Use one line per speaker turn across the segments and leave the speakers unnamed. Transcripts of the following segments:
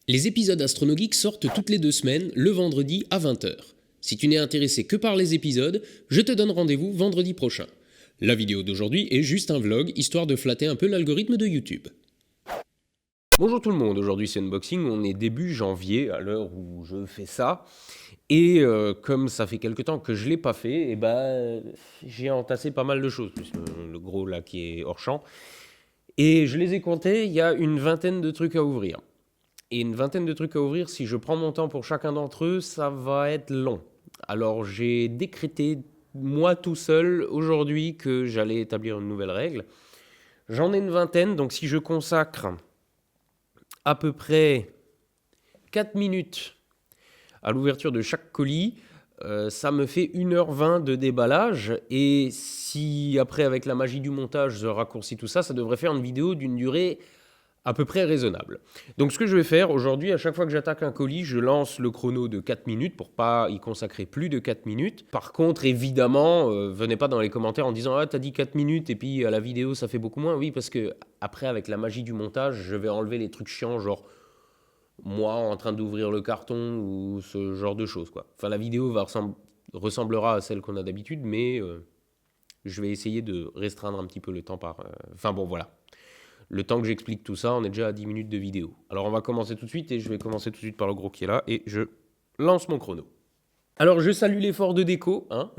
Les épisodes AstronoGeek sortent toutes les 2 semaines, le vendredi à 20 h. Si tu n'es intéressé que par les épisodes, je te donne rendez-vous vendredi prochain. La vidéo d'aujourd'hui est juste un vlog, histoire de flatter un peu l'algorithme de YouTube. Bonjour tout le monde, aujourd'hui c'est Unboxing, on est début janvier à l'heure où je fais ça. Et comme ça fait quelques temps que je ne l'ai pas fait, j'ai entassé pas mal de choses, plus le gros là qui est hors champ. Et je les ai comptés, il y a une vingtaine de trucs à ouvrir. Et une vingtaine de trucs à ouvrir, si je prends mon temps pour chacun d'entre eux, ça va être long. Alors j'ai décrété, moi tout seul, aujourd'hui, que j'allais établir une nouvelle règle. J'en ai une vingtaine, donc si je consacre à peu près 4 minutes à l'ouverture de chaque colis, ça me fait 1h20 de déballage. Et si après, avec la magie du montage, je raccourcis tout ça, ça devrait faire une vidéo d'une durée à peu près raisonnable. Donc ce que je vais faire aujourd'hui, à chaque fois que j'attaque un colis, je lance le chrono de 4 minutes pour pas y consacrer plus de 4 minutes. Par contre, évidemment, venez pas dans les commentaires en disant « Ah, t'as dit 4 minutes et puis à la vidéo, ça fait beaucoup moins. » Oui, parce que après, avec la magie du montage, je vais enlever les trucs chiants, genre moi en train d'ouvrir le carton ou ce genre de choses, quoi. Enfin, la vidéo ressemblera à celle qu'on a d'habitude, mais je vais essayer de restreindre un petit peu le temps par... Enfin bon, voilà. Le temps que j'explique tout ça, on est déjà à 10 minutes de vidéo. Alors on va commencer tout de suite et je vais commencer tout de suite par le gros qui est là et je lance mon chrono. Alors je salue l'effort de déco, hein.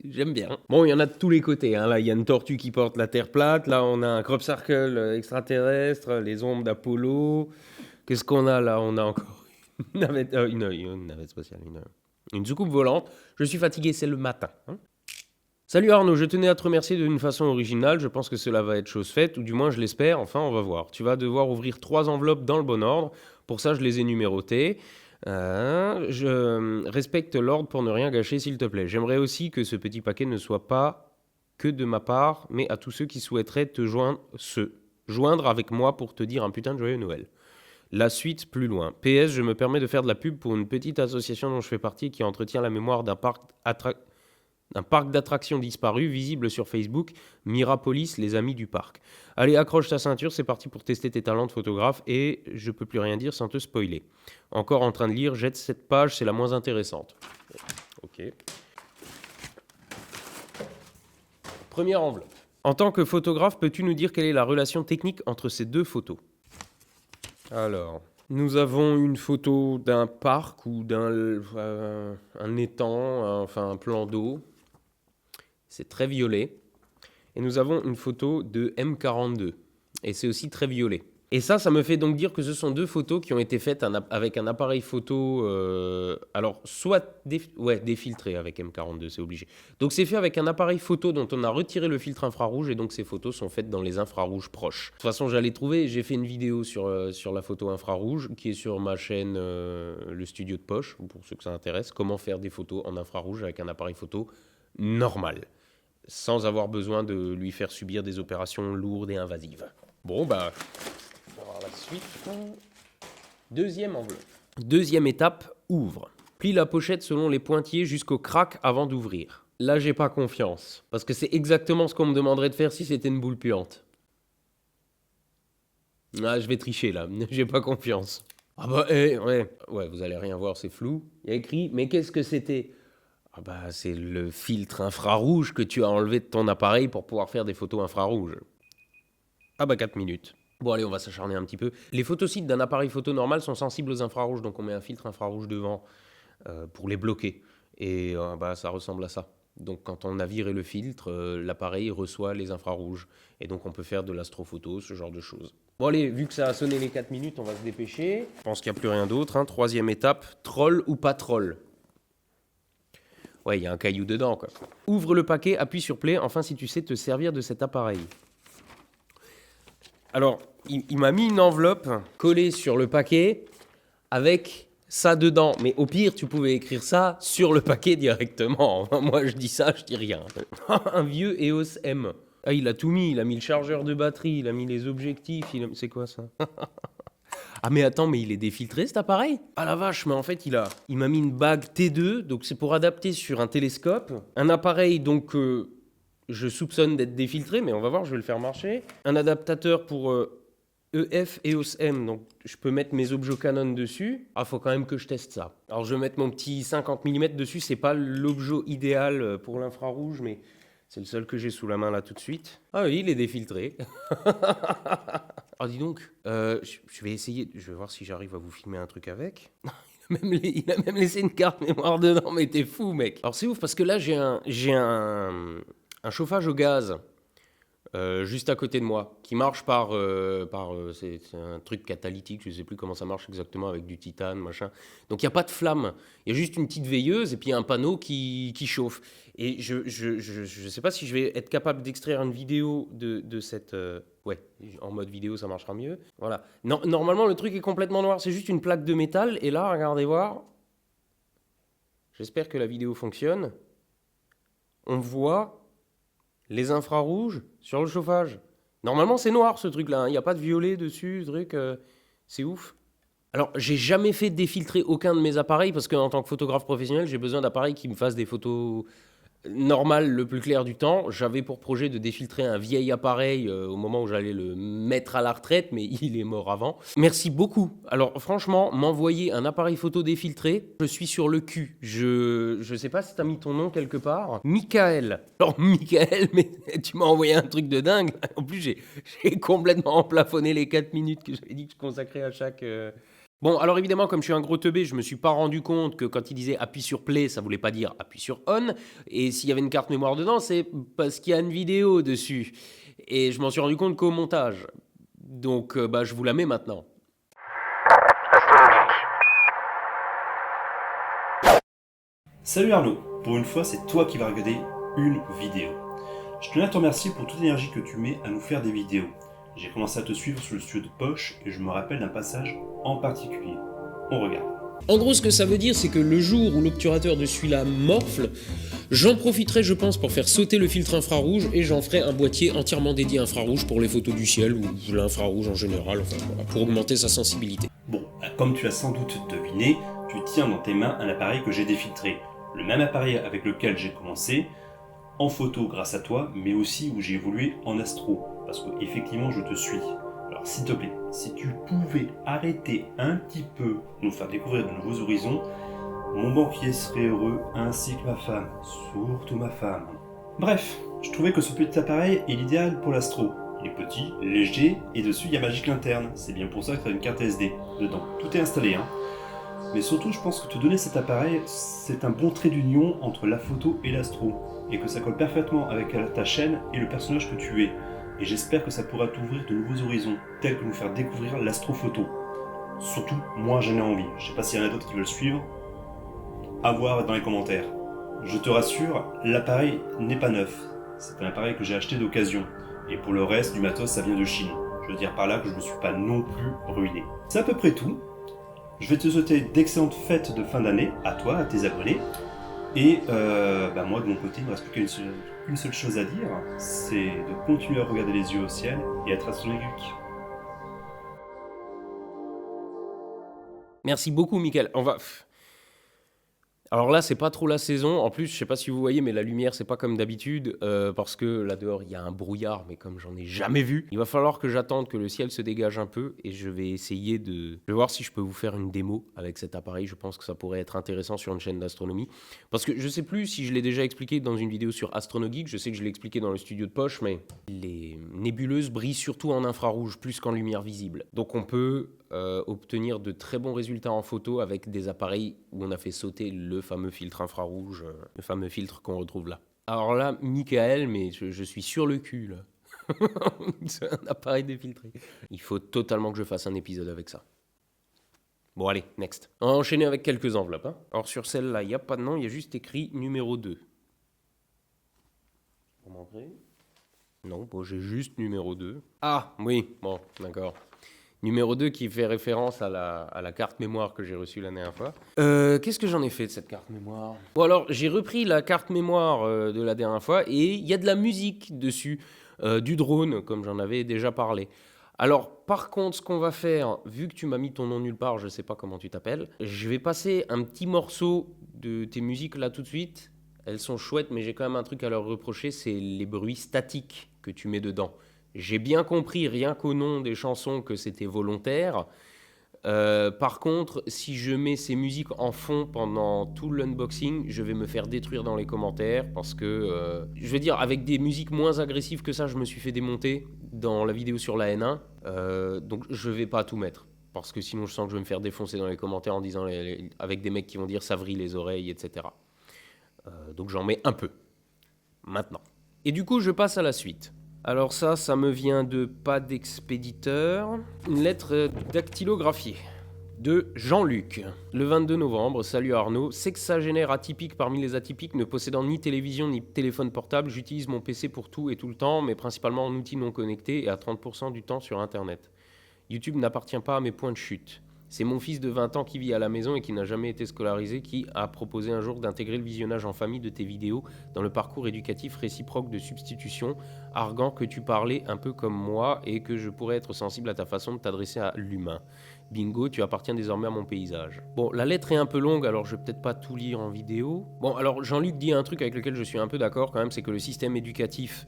J'aime bien. Bon, il y en a de tous les côtés, hein. Là, il y a une tortue qui porte la Terre plate. Là, on a un crop circle extraterrestre, les ombres d'Apollo. Qu'est-ce qu'on a là? On a encore une navette, une navette spatiale, une soucoupe volante. Je suis fatigué, c'est le matin, hein. Salut Arnaud, je tenais à te remercier d'une façon originale, je pense que cela va être chose faite, ou du moins je l'espère, enfin on va voir. Tu vas devoir ouvrir 3 enveloppes dans le bon ordre, pour ça je les ai numérotées. Je respecte l'ordre pour ne rien gâcher s'il te plaît. J'aimerais aussi que ce petit paquet ne soit pas que de ma part, mais à tous ceux qui souhaiteraient joindre avec moi pour te dire un putain de joyeux Noël. La suite plus loin. PS, je me permets de faire de la pub pour une petite association dont je fais partie qui entretient la mémoire d'un parc d'attractions disparu, visible sur Facebook, Mirapolis, les amis du parc. Allez, accroche ta ceinture, c'est parti pour tester tes talents de photographe et je peux plus rien dire sans te spoiler. Encore en train de lire, jette cette page, c'est la moins intéressante. Ok. Première enveloppe. En tant que photographe, peux-tu nous dire quelle est la relation technique entre ces deux photos? Alors, nous avons une photo d'un parc ou un étang, enfin un plan d'eau. C'est très violet. Et nous avons une photo de M42. Et c'est aussi très violet. Et ça me fait donc dire que ce sont deux photos qui ont été faites avec un appareil photo... alors, soit défiltré avec M42, c'est obligé. Donc c'est fait avec un appareil photo dont on a retiré le filtre infrarouge. Et donc ces photos sont faites dans les infrarouges proches. De toute façon, j'allais trouver... J'ai fait une vidéo sur la photo infrarouge qui est sur ma chaîne Le Studio de Poche, pour ceux que ça intéresse. Comment faire des photos en infrarouge avec un appareil photo normal, sans avoir besoin de lui faire subir des opérations lourdes et invasives. Bon, on va voir la suite. Deuxième enveloppe. Deuxième étape, ouvre. Plie la pochette selon les pointillés jusqu'au crack avant d'ouvrir. Là, j'ai pas confiance, parce que c'est exactement ce qu'on me demanderait de faire si c'était une boule puante. Ah, je vais tricher, là. J'ai pas confiance. Ah bah, ouais, vous allez rien voir, c'est flou. Il y a écrit, mais qu'est-ce que c'était ? Ah bah, c'est le filtre infrarouge que tu as enlevé de ton appareil pour pouvoir faire des photos infrarouges. Ah bah 4 minutes. Bon allez, on va s'acharner un petit peu. Les photosites d'un appareil photo normal sont sensibles aux infrarouges, donc on met un filtre infrarouge devant pour les bloquer. Et ça ressemble à ça. Donc quand on a viré le filtre, l'appareil reçoit les infrarouges. Et donc on peut faire de l'astrophoto, ce genre de choses. Bon allez, vu que ça a sonné les 4 minutes, on va se dépêcher. Je pense qu'il n'y a plus rien d'autre, hein. Troisième étape, troll ou pas troll. Ouais, il y a un caillou dedans, quoi. Ouvre le paquet, appuie sur play, enfin si tu sais te servir de cet appareil. Alors, il m'a mis une enveloppe collée sur le paquet avec ça dedans. Mais au pire, tu pouvais écrire ça sur le paquet directement. Moi, je dis ça, je dis rien. Un vieux EOS M. Ah, il a tout mis. Il a mis le chargeur de batterie, il a mis les objectifs. C'est quoi ça? Ah mais attends, mais il est défiltré cet appareil? Ah la vache, mais en fait il m'a mis une bague T2, donc c'est pour adapter sur un télescope. Un appareil donc je soupçonne d'être défiltré, mais on va voir, je vais le faire marcher. Un adaptateur pour EF EOS M, donc je peux mettre mes objets Canon dessus. Ah, faut quand même que je teste ça. Alors je vais mettre mon petit 50 mm dessus, c'est pas l'objet idéal pour l'infrarouge, mais c'est le seul que j'ai sous la main là tout de suite. Ah oui, il est défiltré. Alors dis donc, je vais essayer, je vais voir si j'arrive à vous filmer un truc avec. Il a même laissé une carte mémoire dedans, mais t'es fou mec. Alors c'est ouf parce que là j'ai un chauffage au gaz. Juste à côté de moi, qui marche c'est un truc catalytique, je ne sais plus comment ça marche exactement, avec du titane, machin. Donc il n'y a pas de flamme, il y a juste une petite veilleuse et puis un panneau qui chauffe. Et je sais pas si je vais être capable d'extraire une vidéo de cette... ouais, en mode vidéo ça marchera mieux. Voilà. Non, normalement le truc est complètement noir, c'est juste une plaque de métal. Et là, regardez voir, j'espère que la vidéo fonctionne. On voit les infrarouges sur le chauffage. Normalement, c'est noir ce truc-là. Il n'y a pas de violet dessus, truc. C'est ouf. Alors, j'ai jamais fait défiltrer aucun de mes appareils parce qu'en tant que photographe professionnel, j'ai besoin d'appareils qui me fassent des photos normales le plus clair du temps. J'avais pour projet de défiltrer un vieil appareil au moment où j'allais le mettre à la retraite, mais il est mort avant. Merci beaucoup. Alors, franchement, m'envoyer un appareil photo défiltré, je suis sur le cul. Je sais pas si tu as mis ton nom quelque part. Michael. Alors, Michael, mais tu m'as envoyé un truc de dingue. En plus, j'ai complètement emplafonné les 4 minutes que j'avais dit que je consacrais à chaque... Bon, alors évidemment, comme je suis un gros teubé, je me suis pas rendu compte que quand il disait appuie sur play, ça voulait pas dire appuie sur on. Et s'il y avait une carte mémoire dedans, c'est parce qu'il y a une vidéo dessus. Et je m'en suis rendu compte qu'au montage. Donc, je vous la mets maintenant.
Salut Arnaud, pour une fois c'est toi qui vas regarder une vidéo. Je tenais à te remercier pour toute l'énergie que tu mets à nous faire des vidéos. J'ai commencé à te suivre sur le studio de Poche et je me rappelle d'un passage en particulier. On regarde.
En gros, ce que ça veut dire, c'est que le jour où l'obturateur de celui-là morfle, j'en profiterai, je pense, pour faire sauter le filtre infrarouge et j'en ferai un boîtier entièrement dédié à infrarouge pour les photos du ciel ou l'infrarouge en général, enfin voilà, pour augmenter sa sensibilité.
Bon, comme tu as sans doute deviné, tu tiens dans tes mains un appareil que j'ai défiltré. Le même appareil avec lequel j'ai commencé, en photo grâce à toi, mais aussi où j'ai évolué en astro, parce qu'effectivement je te suis. Alors s'il te plaît, si tu pouvais arrêter un petit peu, nous faire découvrir de nouveaux horizons, mon banquier serait heureux, ainsi que ma femme, surtout ma femme. Bref, je trouvais que ce petit appareil est l'idéal pour l'astro. Il est petit, léger, et dessus il y a Magic Lanterne, c'est bien pour ça que tu as une carte SD dedans. Tout est installé, hein. Mais surtout, je pense que te donner cet appareil, c'est un bon trait d'union entre la photo et l'astro, et que ça colle parfaitement avec ta chaîne et le personnage que tu es. Et j'espère que ça pourra t'ouvrir de nouveaux horizons, tels que nous faire découvrir l'astrophoto. Surtout, moi j'en ai envie. Je sais pas s'il y en a d'autres qui veulent suivre. À voir dans les commentaires. Je te rassure, l'appareil n'est pas neuf. C'est un appareil que j'ai acheté d'occasion. Et pour le reste du matos, ça vient de Chine. Je veux dire par là que je ne me suis pas non plus ruiné. C'est à peu près tout. Je vais te souhaiter d'excellentes fêtes de fin d'année, à toi, à tes abonnés. Et moi, de mon côté, il ne me reste plus qu'une seule chose à dire, c'est de continuer à regarder les yeux au ciel et à être astronomique.
Merci beaucoup, Michael. Alors là, c'est pas trop la saison. En plus, je sais pas si vous voyez, mais la lumière, c'est pas comme d'habitude, parce que là dehors, il y a un brouillard, mais comme j'en ai jamais vu. Il va falloir que j'attende que le ciel se dégage un peu, et je vais essayer Je vais voir si je peux vous faire une démo avec cet appareil. Je pense que ça pourrait être intéressant sur une chaîne d'astronomie. Parce que je sais plus si je l'ai déjà expliqué dans une vidéo sur AstronoGeek. Je sais que je l'ai expliqué dans le studio de Poche, mais les nébuleuses brillent surtout en infrarouge, plus qu'en lumière visible. Donc on peut obtenir de très bons résultats en photo avec des appareils où on a fait sauter le fameux filtre infrarouge, le fameux filtre qu'on retrouve là. Alors là, Michael, mais je suis sur le cul là. C'est un appareil défiltré. Il faut totalement que je fasse un épisode avec ça. Bon allez, next. On va enchaîner avec quelques enveloppes. Hein. Alors sur celle-là, il n'y a pas de nom, il y a juste écrit numéro 2. Vous montrer ? Non, bon, j'ai juste numéro 2. Ah, oui, bon, d'accord. Numéro 2 qui fait référence à la carte mémoire que j'ai reçue la dernière fois. Qu'est-ce que j'en ai fait de cette carte mémoire ? Bon alors, j'ai repris la carte mémoire de la dernière fois et il y a de la musique dessus, du drone, comme j'en avais déjà parlé. Alors, par contre, ce qu'on va faire, vu que tu m'as mis ton nom nulle part, je ne sais pas comment tu t'appelles, je vais passer un petit morceau de tes musiques là tout de suite. Elles sont chouettes, mais j'ai quand même un truc à leur reprocher, c'est les bruits statiques que tu mets dedans. J'ai bien compris, rien qu'au nom des chansons, que c'était volontaire. Par contre, si je mets ces musiques en fond pendant tout l'unboxing, je vais me faire détruire dans les commentaires parce que, je veux dire, avec des musiques moins agressives que ça, je me suis fait démonter dans la vidéo sur la N1. Donc je vais pas tout mettre parce que sinon je sens que je vais me faire défoncer dans les commentaires en disant avec des mecs qui vont dire ça vrille les oreilles, etc. Donc j'en mets un peu maintenant. Et du coup, je passe à la suite. Alors ça me vient de Pas d'Expéditeur. Une lettre dactylographiée de Jean-Luc. Le 22 novembre, salut Arnaud. Sexagénaire atypique parmi les atypiques, ne possédant ni télévision ni téléphone portable, j'utilise mon PC pour tout et tout le temps, mais principalement en outils non connectés et à 30% du temps sur Internet. YouTube n'appartient pas à mes points de chute. C'est mon fils de 20 ans qui vit à la maison et qui n'a jamais été scolarisé qui a proposé un jour d'intégrer le visionnage en famille de tes vidéos dans le parcours éducatif réciproque de substitution, arguant que tu parlais un peu comme moi et que je pourrais être sensible à ta façon de t'adresser à l'humain. Bingo, tu appartiens désormais à mon paysage. Bon, la lettre est un peu longue, alors je vais peut-être pas tout lire en vidéo. Bon, alors Jean-Luc dit un truc avec lequel je suis un peu d'accord quand même, c'est que le système éducatif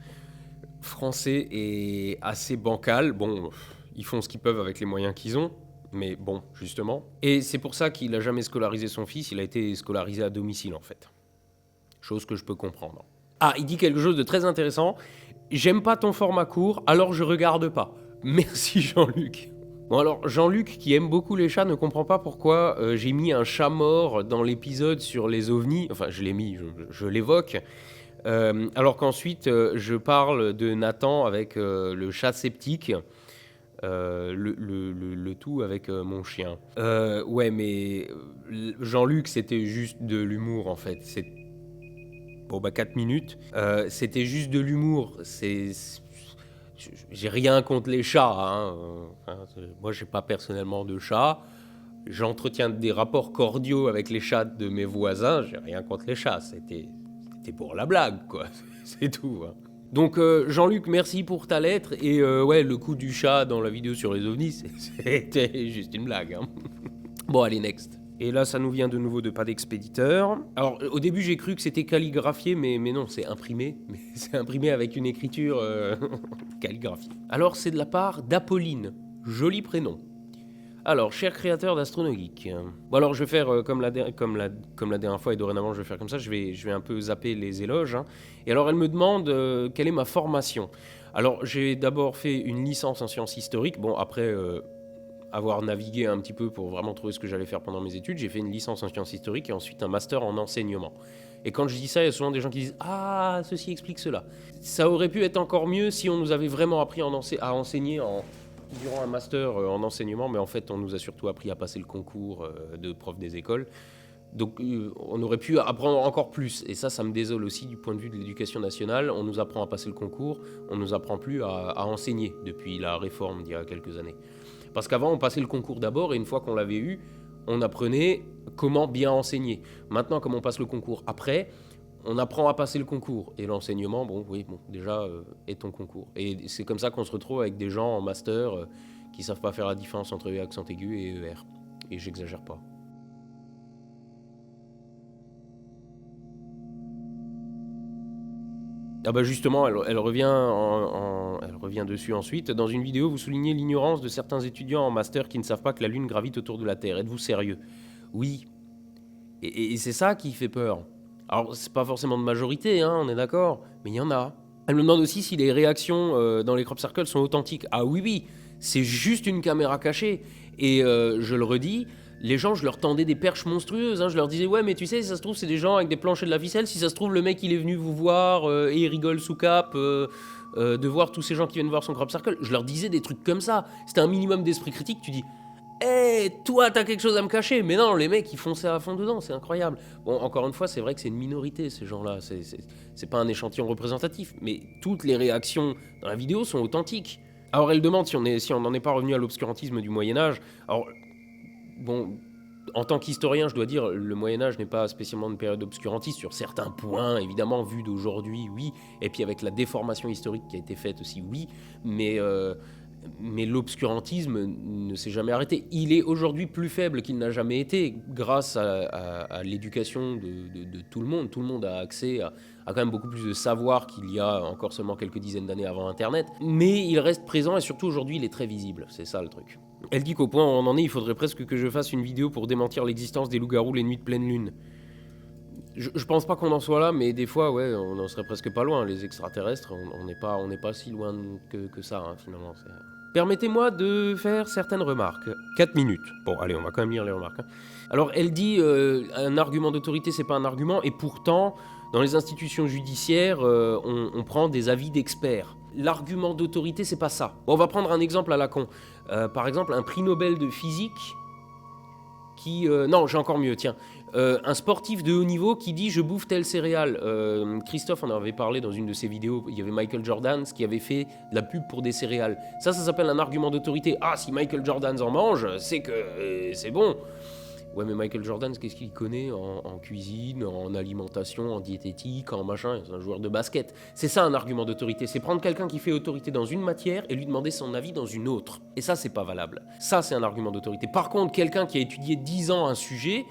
français est assez bancal. Bon, ils font ce qu'ils peuvent avec les moyens qu'ils ont. Mais bon, justement. Et c'est pour ça qu'il n'a jamais scolarisé son fils, il a été scolarisé à domicile en fait. Chose que je peux comprendre. Ah, il dit quelque chose de très intéressant. J'aime pas ton format court, alors je regarde pas. Merci Jean-Luc. Bon alors, Jean-Luc, qui aime beaucoup les chats, ne comprend pas pourquoi j'ai mis un chat mort dans l'épisode sur les ovnis. Enfin, je l'ai mis, je l'évoque. Alors qu'ensuite, je parle de Nathan avec le chat sceptique. Le tout avec mon chien. Ouais, mais Jean-Luc, c'était juste de l'humour en fait. Bon, bah 4 minutes. C'était juste de l'humour. J'ai rien contre les chats. Hein. Moi, j'ai pas personnellement de chat. J'entretiens des rapports cordiaux avec les chats de mes voisins. J'ai rien contre les chats. C'était pour la blague, quoi. C'est tout. Hein. Donc Jean-Luc, merci pour ta lettre. Et ouais, le coup du chat dans la vidéo sur les ovnis, c'était juste une blague. Hein. Bon, allez, next. Et là, ça nous vient de nouveau de Pas d'Expéditeur. Alors, au début, j'ai cru que c'était calligraphié, mais non, c'est imprimé. Mais c'est imprimé avec une écriture calligraphiée. Alors, c'est de la part d'Apolline. Joli prénom. Alors, cher créateur d'Astronogeek. Bon, alors, je vais faire comme la dernière fois, et dorénavant, je vais faire comme ça. Je vais un peu zapper les éloges. Hein. Et alors, elle me demande quelle est ma formation. Alors, j'ai d'abord fait une licence en sciences historiques. Bon, après avoir navigué un petit peu pour vraiment trouver ce que j'allais faire pendant mes études, j'ai fait une licence en sciences historiques et ensuite un master en enseignement. Et quand je dis ça, il y a souvent des gens qui disent « Ah, ceci explique cela ». Ça aurait pu être encore mieux si on nous avait vraiment appris à enseigner durant un master en enseignement, mais en fait, on nous a surtout appris à passer le concours de prof des écoles. Donc, on aurait pu apprendre encore plus. Et ça me désole aussi du point de vue de l'éducation nationale. On nous apprend à passer le concours, on ne nous apprend plus à enseigner depuis la réforme d'il y a quelques années. Parce qu'avant, on passait le concours d'abord, et une fois qu'on l'avait eu, on apprenait comment bien enseigner. Maintenant, comme on passe le concours après, on apprend à passer le concours. Et l'enseignement, déjà, est ton concours. Et c'est comme ça qu'on se retrouve avec des gens en master qui ne savent pas faire la différence entre accent aigu et ER. Et j'exagère pas. Ah bah justement, elle revient dessus ensuite. Dans une vidéo, vous soulignez l'ignorance de certains étudiants en master qui ne savent pas que la Lune gravite autour de la Terre. Êtes-vous sérieux? Oui. Et c'est ça qui fait peur. Alors, c'est pas forcément de majorité, hein, on est d'accord, mais il y en a. Elle me demande aussi si les réactions dans les crop circles sont authentiques. Ah oui, c'est juste une caméra cachée. Et je le redis, les gens, je leur tendais des perches monstrueuses. Hein. Je leur disais, ouais, mais tu sais, si ça se trouve, c'est des gens avec des planches et de la ficelle. Si ça se trouve, le mec, il est venu vous voir et il rigole sous cap de voir tous ces gens qui viennent voir son crop circle. Je leur disais des trucs comme ça. C'était un minimum d'esprit critique. Tu dis, hé, toi, t'as quelque chose à me cacher. Mais non, les mecs, ils fonçaient à fond dedans. C'est incroyable. Bon, encore une fois, c'est vrai que c'est une minorité, ces gens-là. C'est pas un échantillon représentatif. Mais toutes les réactions dans la vidéo sont authentiques. Alors, elle demande si on n'en est pas revenu à l'obscurantisme du Moyen-Âge. Alors, bon, en tant qu'historien, je dois dire, le Moyen-Âge n'est pas spécialement une période obscurantiste sur certains points, évidemment, vu d'aujourd'hui, oui. Et puis avec la déformation historique qui a été faite aussi, oui. Mais l'obscurantisme ne s'est jamais arrêté. Il est aujourd'hui plus faible qu'il n'a jamais été grâce à l'éducation de tout le monde. Tout le monde a accès a quand même beaucoup plus de savoir qu'il y a encore seulement quelques dizaines d'années avant Internet. Mais il reste présent et surtout aujourd'hui, il est très visible. C'est ça le truc. Elle dit qu'au point où on en est, il faudrait presque que je fasse une vidéo pour démentir l'existence des loups-garous les nuits de pleine lune. Je pense pas qu'on en soit là, mais des fois, ouais, on en serait presque pas loin. Les extraterrestres, on n'est pas si loin que ça, hein, finalement. Permettez-moi de faire certaines remarques. 4 minutes. Bon, allez, on va quand même lire les remarques. Hein. Alors, elle dit un argument d'autorité, c'est pas un argument, et pourtant, dans les institutions judiciaires, on prend des avis d'experts. L'argument d'autorité, c'est pas ça. Bon, on va prendre un exemple à la con. Par exemple, un prix Nobel de physique qui... non, j'ai encore mieux, tiens. Un sportif de haut niveau qui dit « je bouffe telle céréale ». Christophe en avait parlé dans une de ses vidéos. Il y avait Michael Jordan qui avait fait de la pub pour des céréales. Ça s'appelle un argument d'autorité. Ah, si Michael Jordan en mange, c'est que c'est bon. Ouais, mais Michael Jordan, qu'est-ce qu'il connaît en cuisine, en alimentation, en diététique, en machin? C'est un joueur de basket. C'est ça un argument d'autorité. C'est prendre quelqu'un qui fait autorité dans une matière et lui demander son avis dans une autre. Et ça, c'est pas valable. Ça, c'est un argument d'autorité. Par contre, quelqu'un qui a étudié 10 ans un sujet...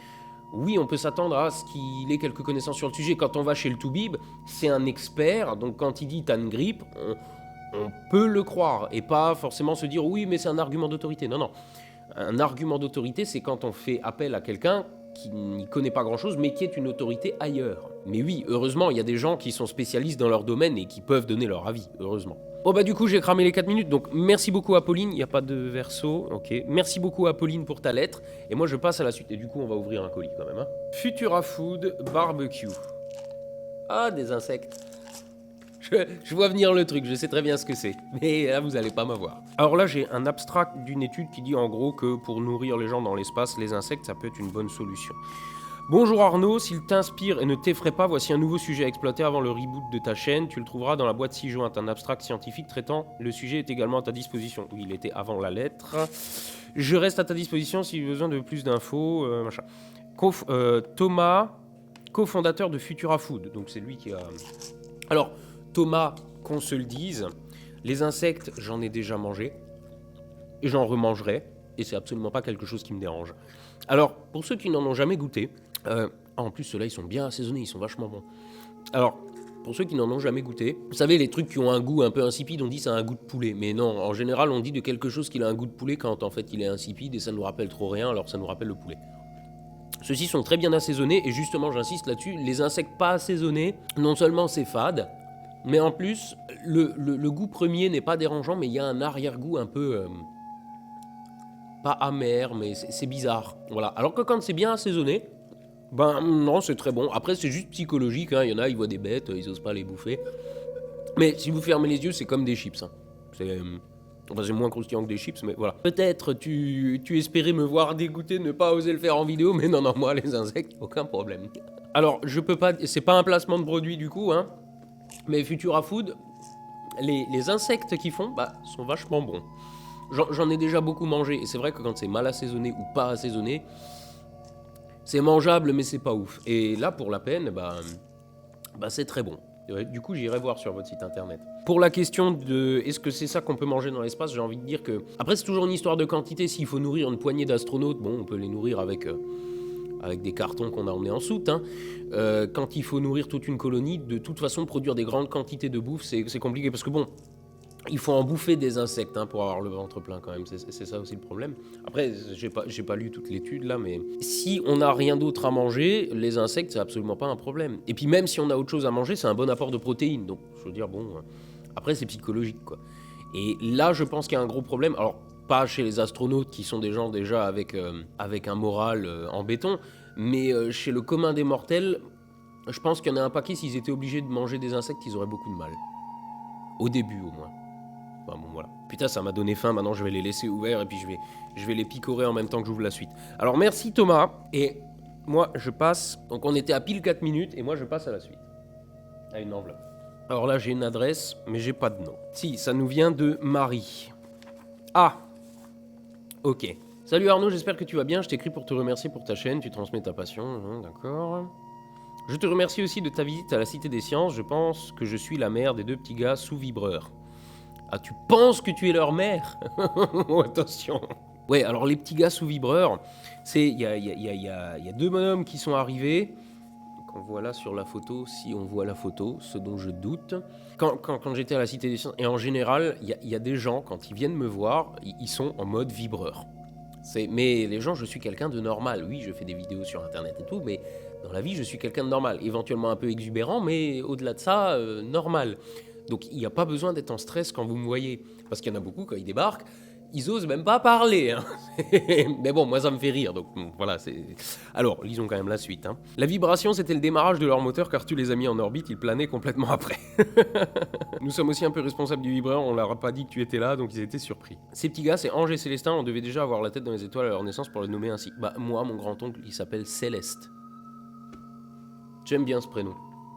Oui, on peut s'attendre à ce qu'il ait quelques connaissances sur le sujet. Quand on va chez le Toubib, c'est un expert, donc quand il dit « t'as une grippe », on peut le croire, et pas forcément se dire « oui, mais c'est un argument d'autorité ». Non, non. Un argument d'autorité, c'est quand on fait appel à quelqu'un qui n'y connaît pas grand-chose, mais qui est une autorité ailleurs. Mais oui, heureusement, il y a des gens qui sont spécialistes dans leur domaine et qui peuvent donner leur avis, heureusement. Bon bah du coup j'ai cramé les 4 minutes, donc merci beaucoup Apolline, il n'y a pas de verso, ok. Merci beaucoup Apolline pour ta lettre, et moi je passe à la suite, et du coup on va ouvrir un colis quand même. Hein. Futura Food Barbecue. Ah, des insectes. Je vois venir le truc, je sais très bien ce que c'est, mais là vous allez pas m'avoir. Alors là j'ai un abstract d'une étude qui dit en gros que pour nourrir les gens dans l'espace, les insectes ça peut être une bonne solution. Bonjour Arnaud, s'il t'inspire et ne t'effraie pas, voici un nouveau sujet à exploiter avant le reboot de ta chaîne. Tu le trouveras dans la boîte 6 jointes, un abstract scientifique traitant. Le sujet est également à ta disposition. Oui, il était avant la lettre. Je reste à ta disposition si besoin de plus d'infos. Machin. Thomas, cofondateur de Futura Food. Donc c'est lui qui a... Alors, Thomas, qu'on se le dise, les insectes, j'en ai déjà mangé. Et j'en remangerai. Et c'est absolument pas quelque chose qui me dérange. Alors, pour ceux qui n'en ont jamais goûté... en plus, ceux-là, ils sont bien assaisonnés, ils sont vachement bons. Alors, pour ceux qui n'en ont jamais goûté, vous savez, les trucs qui ont un goût un peu insipide, on dit ça a un goût de poulet. Mais non, en général, on dit de quelque chose qu'il a un goût de poulet quand en fait il est insipide et ça nous rappelle trop rien, alors ça nous rappelle le poulet. Ceux-ci sont très bien assaisonnés et justement, j'insiste là-dessus, les insectes pas assaisonnés, non seulement c'est fade, mais en plus, le goût premier n'est pas dérangeant, mais il y a un arrière-goût un peu... pas amer, mais c'est bizarre. Voilà. Alors que quand c'est bien assaisonné, ben non, c'est très bon. Après, c'est juste psychologique. Hein. Il y en a, ils voient des bêtes, ils osent pas les bouffer. Mais si vous fermez les yeux, c'est comme des chips. Hein. C'est moins croustillant que des chips, mais voilà. Peut-être tu espérais me voir dégoûter, ne pas oser le faire en vidéo, mais non, moi, les insectes, aucun problème. Alors, je peux pas... C'est pas un placement de produit, du coup, hein. Mais Futura Food, les insectes qu'ils font, bah, sont vachement bons. J'en ai déjà beaucoup mangé, et c'est vrai que quand c'est mal assaisonné ou pas assaisonné, c'est mangeable, mais c'est pas ouf. Et là, pour la peine, bah c'est très bon. Ouais, du coup, j'irai voir sur votre site internet. Pour la question de est-ce que c'est ça qu'on peut manger dans l'espace, j'ai envie de dire que... Après, c'est toujours une histoire de quantité. S'il faut nourrir une poignée d'astronautes, bon, on peut les nourrir avec des cartons qu'on a emmenés en soute. Hein. Quand il faut nourrir toute une colonie, de toute façon, produire des grandes quantités de bouffe, c'est compliqué. Parce que bon... Il faut en bouffer des insectes hein, pour avoir le ventre plein quand même, c'est ça aussi le problème. Après, j'ai pas lu toute l'étude là, mais si on n'a rien d'autre à manger, les insectes c'est absolument pas un problème. Et puis même si on a autre chose à manger, c'est un bon apport de protéines. Donc je veux dire, bon, après c'est psychologique quoi. Et là je pense qu'il y a un gros problème, alors pas chez les astronautes qui sont des gens déjà avec un moral en béton, mais chez le commun des mortels, je pense qu'il y en a un paquet, s'ils étaient obligés de manger des insectes, ils auraient beaucoup de mal. Au début au moins. Enfin, bon, voilà. Putain, ça m'a donné faim, maintenant je vais les laisser ouverts et puis je vais les picorer en même temps que j'ouvre la suite. Alors merci Thomas, et moi je passe, donc on était à pile 4 minutes, et moi je passe à la suite. À une enveloppe. Alors là j'ai une adresse, mais j'ai pas de nom. Si, ça nous vient de Marie. Ah, ok. Salut Arnaud, j'espère que tu vas bien, je t'écris pour te remercier pour ta chaîne, tu transmets ta passion, d'accord. Je te remercie aussi de ta visite à la Cité des Sciences, je pense que je suis la mère des 2 petits gars sous vibreur. Ah, tu penses que tu es leur mère? Attention. Ouais, alors les petits gars sous vibreur, il y a 2 bonhommes qui sont arrivés, qu'on voit là sur la photo, si on voit la photo, ce dont je doute. Quand j'étais à la Cité des Sciences, et en général, il y a des gens, quand ils viennent me voir, ils sont en mode vibreur. Mais les gens, je suis quelqu'un de normal. Oui, je fais des vidéos sur Internet et tout, mais dans la vie, je suis quelqu'un de normal. Éventuellement un peu exubérant, mais au-delà de ça, normal. Donc il n'y a pas besoin d'être en stress quand vous me voyez. Parce qu'il y en a beaucoup, quand ils débarquent, ils osent même pas parler. Hein. Mais bon, moi ça me fait rire, donc voilà. Alors, lisons quand même la suite. Hein. La vibration, c'était le démarrage de leur moteur, car tu les as mis en orbite, ils planaient complètement après. Nous sommes aussi un peu responsables du vibreur, on leur a pas dit que tu étais là, donc ils étaient surpris. Ces petits gars, c'est Ange et Célestin, on devait déjà avoir la tête dans les étoiles à leur naissance pour les nommer ainsi. Bah moi, mon grand-oncle, il s'appelle Céleste. J'aime bien ce prénom.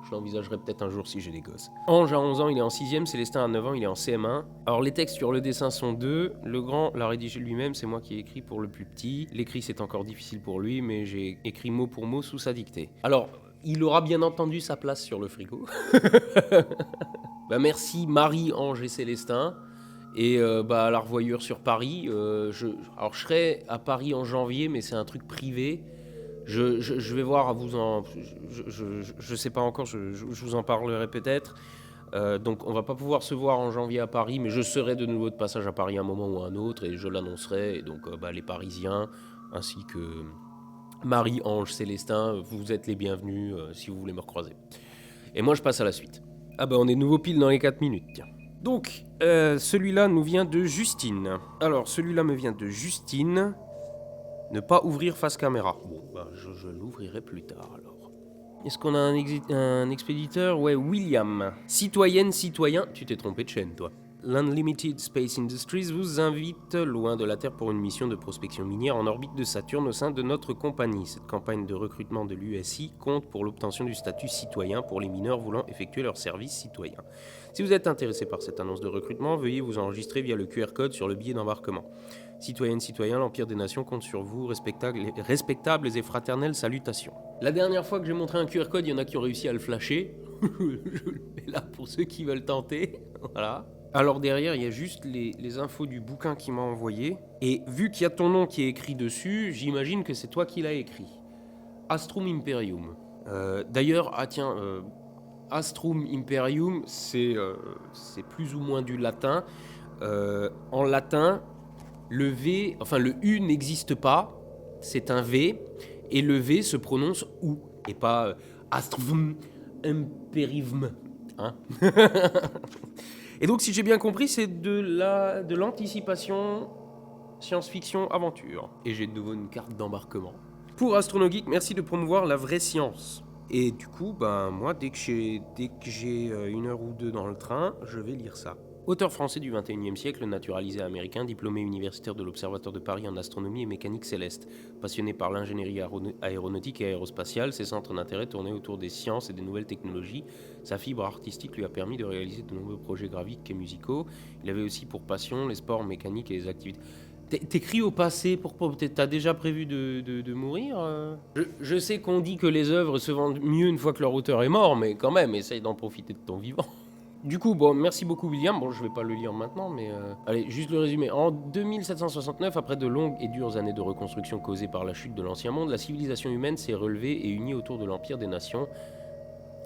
Je l'envisagerai peut-être un jour si j'ai des gosses. Ange a 11 ans, il est en 6ème. Célestin a 9 ans, il est en CM1. Alors les textes sur le dessin sont deux. Le grand l'a rédigé lui-même, c'est moi qui ai écrit pour le plus petit. L'écrit c'est encore difficile pour lui, mais j'ai écrit mot pour mot sous sa dictée. Alors, il aura bien entendu sa place sur le frigo. Bah merci Marie, Ange et Célestin. Et à la revoyure sur Paris. Je serai à Paris en janvier, mais c'est un truc privé. Je vais voir à vous en... Je sais pas encore, je vous en parlerai peut-être. Donc on va pas pouvoir se voir en janvier à Paris, mais je serai de nouveau de passage à Paris à un moment ou à un autre, et je l'annoncerai. Et donc les Parisiens, ainsi que Marie, Ange, Célestin, vous êtes les bienvenus si vous voulez me recroiser. Et moi je passe à la suite. Ah on est nouveau pile dans les 4 minutes, tiens. Donc, celui-là nous vient de Justine. Alors, celui-là me vient de Justine. Ne pas ouvrir face caméra. Bon, je l'ouvrirai plus tard alors. Est-ce qu'on a un expéditeur? Ouais, William. Citoyenne, citoyen, tu t'es trompé de chaîne, toi. L'Unlimited Space Industries vous invite loin de la Terre pour une mission de prospection minière en orbite de Saturne au sein de notre compagnie. Cette campagne de recrutement de l'USI compte pour l'obtention du statut citoyen pour les mineurs voulant effectuer leur service citoyen. Si vous êtes intéressé par cette annonce de recrutement, veuillez vous enregistrer via le QR code sur le billet d'embarquement. Citoyennes, citoyens, l'Empire des Nations compte sur vous, respectables et fraternelles salutations. La dernière fois que j'ai montré un QR code, il y en a qui ont réussi à le flasher. Je le mets là pour ceux qui veulent tenter. Voilà. Alors derrière, il y a juste les infos du bouquin qu'il m'a envoyé. Et vu qu'il y a ton nom qui est écrit dessus, j'imagine que c'est toi qui l'as écrit. Astrum Imperium. D'ailleurs, Astrum Imperium, c'est plus ou moins du latin. En latin, le U n'existe pas, c'est un V, et le V se prononce OU, et pas Astrum Imperium. Hein. Et donc, si j'ai bien compris, c'est de l'anticipation science-fiction aventure. Et j'ai de nouveau une carte d'embarquement. Pour AstronoGeek, merci de promouvoir la vraie science. Et du coup, moi, dès que j'ai 1 heure ou 2 dans le train, je vais lire ça. Auteur français du XXIe siècle, naturalisé américain, diplômé universitaire de l'Observatoire de Paris en astronomie et mécanique céleste. Passionné par l'ingénierie aéronautique et aérospatiale, ses centres d'intérêt tournaient autour des sciences et des nouvelles technologies. Sa fibre artistique lui a permis de réaliser de nombreux projets graphiques et musicaux. Il avait aussi pour passion les sports mécaniques et les activités. T'écris au passé, t'as déjà prévu de mourir je sais qu'on dit que les œuvres se vendent mieux une fois que leur auteur est mort, mais quand même, essaye d'en profiter de ton vivant. Du coup, merci beaucoup William. Je vais pas le lire maintenant, mais... Allez, juste le résumé. En 2769, après de longues et dures années de reconstruction causées par la chute de l'Ancien Monde, la civilisation humaine s'est relevée et unie autour de l'Empire des Nations,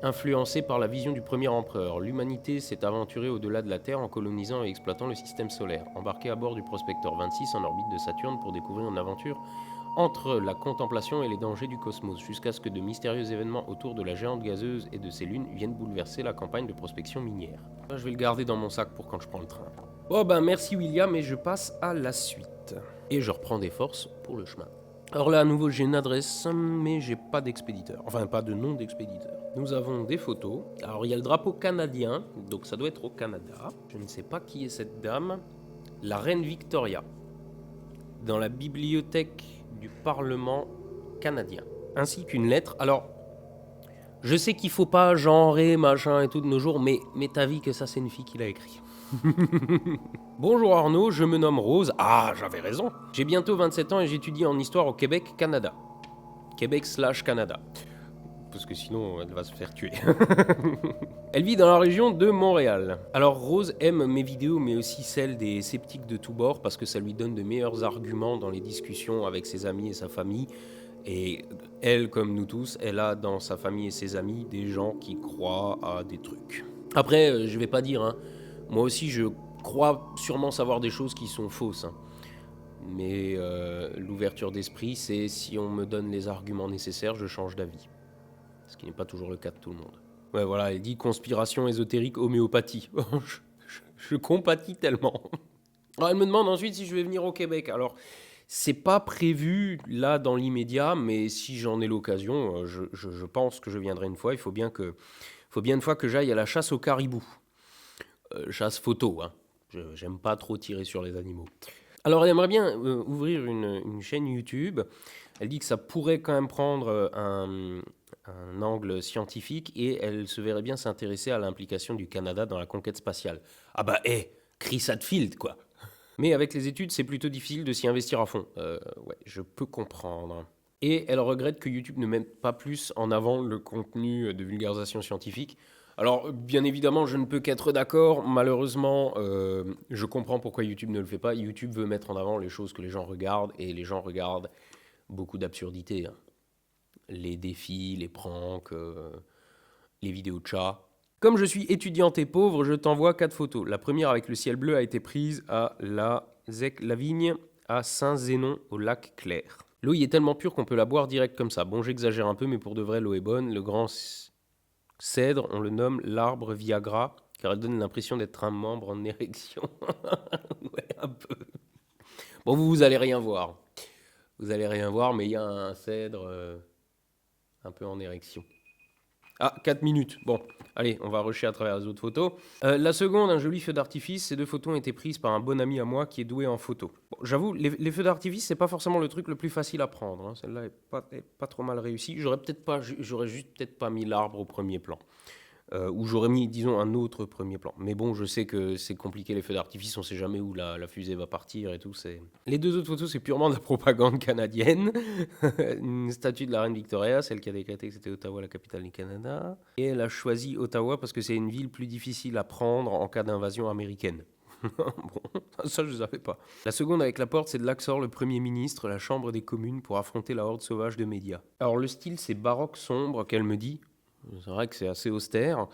influencée par la vision du premier empereur. L'humanité s'est aventurée au-delà de la Terre en colonisant et exploitant le système solaire. Embarquée à bord du Prospector 26 en orbite de Saturne pour découvrir une aventure entre la contemplation et les dangers du cosmos, jusqu'à ce que de mystérieux événements autour de la géante gazeuse et de ses lunes viennent bouleverser la campagne de prospection minière. Je vais le garder dans mon sac pour quand je prends le train. Merci William, et je passe à la suite. Et je reprends des forces pour le chemin. Alors là, à nouveau, j'ai une adresse, mais j'ai pas d'expéditeur. Enfin, pas de nom d'expéditeur. Nous avons des photos. Alors, il y a le drapeau canadien, donc ça doit être au Canada. Je ne sais pas qui est cette dame. La reine Victoria. Dans la bibliothèque du Parlement canadien. Ainsi qu'une lettre. Alors, je sais qu'il faut pas genrer, machin et tout de nos jours, mais t'as vu que ça, c'est une fille qui l'a écrit. Bonjour Arnaud, je me nomme Rose. Ah, j'avais raison. J'ai bientôt 27 ans et j'étudie en histoire au Québec, Canada. Québec/Canada. Parce que sinon, elle va se faire tuer. Elle vit dans la région de Montréal. Alors Rose aime mes vidéos, mais aussi celles des sceptiques de tous bords, parce que ça lui donne de meilleurs arguments dans les discussions avec ses amis et sa famille. Et elle, comme nous tous, elle a dans sa famille et ses amis des gens qui croient à des trucs. Après, je vais pas dire, hein, moi aussi je crois sûrement savoir des choses qui sont fausses. Hein. Mais l'ouverture d'esprit, c'est si on me donne les arguments nécessaires, je change d'avis. Ce qui n'est pas toujours le cas de tout le monde. Ouais, voilà, elle dit conspiration ésotérique, homéopathie. Je compatis tellement. Alors, elle me demande ensuite si je vais venir au Québec. Alors, c'est pas prévu là dans l'immédiat, mais si j'en ai l'occasion, je pense que je viendrai une fois. Il faut bien une fois que j'aille à la chasse au caribou. Chasse photo, hein. J'aime pas trop tirer sur les animaux. Alors, elle aimerait bien ouvrir une chaîne YouTube. Elle dit que ça pourrait quand même prendre un angle scientifique et elle se verrait bien s'intéresser à l'implication du Canada dans la conquête spatiale. Ah bah, Chris Hadfield, quoi. Mais avec les études, c'est plutôt difficile de s'y investir à fond. Ouais, je peux comprendre. Et elle regrette que YouTube ne mette pas plus en avant le contenu de vulgarisation scientifique. Alors, bien évidemment, je ne peux qu'être d'accord. Malheureusement, je comprends pourquoi YouTube ne le fait pas. YouTube veut mettre en avant les choses que les gens regardent, et les gens regardent beaucoup d'absurdités. Hein. Les défis, les pranks, les vidéos de chats. Comme je suis étudiante et pauvre, je t'envoie 4 photos. La première avec le ciel bleu a été prise à la Zec-Lavigne, à Saint-Zénon, au lac Clair. L'eau y est tellement pure qu'on peut la boire direct comme ça. Bon, j'exagère un peu, mais pour de vrai, l'eau est bonne. Le grand cèdre, on le nomme l'arbre Viagra, car elle donne l'impression d'être un membre en érection. Ouais, un peu. Bon, vous allez rien voir. Vous allez rien voir, mais il y a un cèdre un peu en érection. Ah, 4 minutes. Bon, allez, on va rusher à travers les autres photos. La seconde, un joli feu d'artifice. Ces 2 photos ont été prises par un bon ami à moi qui est doué en photo. Bon, j'avoue, les feux d'artifice, c'est pas forcément le truc le plus facile à prendre. Hein. Celle-là est pas trop mal réussie. J'aurais juste peut-être pas mis l'arbre au premier plan. Ou j'aurais mis, disons, un autre premier plan. Mais bon, je sais que c'est compliqué les feux d'artifice, on sait jamais où la fusée va partir et tout. Les 2 autres photos, c'est purement de la propagande canadienne. Une statue de la reine Victoria, celle qui a décrété que c'était Ottawa la capitale du Canada. Et elle a choisi Ottawa parce que c'est une ville plus difficile à prendre en cas d'invasion américaine. Bon, ça je ne savais pas. La seconde avec la porte, c'est de Laxor, le Premier ministre, la Chambre des communes pour affronter la horde sauvage de médias. Alors le style, c'est baroque sombre, qu'elle me dit. C'est vrai que c'est assez austère.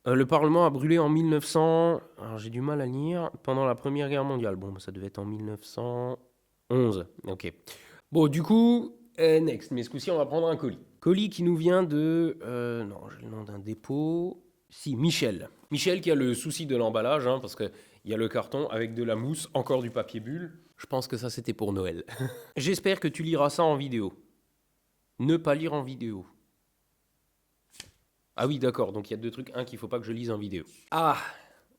Le Parlement a brûlé en 1900... Alors j'ai du mal à lire. Pendant la Première Guerre mondiale. Bon, ça devait être en 1911. Ok. Bon, du coup, next. Mais ce coup-ci, on va prendre un colis. Colis qui nous vient de... non, j'ai le nom d'un dépôt. Si, Michel. Michel qui a le souci de l'emballage, hein, parce qu'il y a le carton avec de la mousse, encore du papier bulle. Je pense que ça, c'était pour Noël. J'espère que tu liras ça en vidéo. Ne pas lire en vidéo. Ah oui, d'accord, donc il y a 2 trucs. Un qu'il ne faut pas que je lise en vidéo. Ah,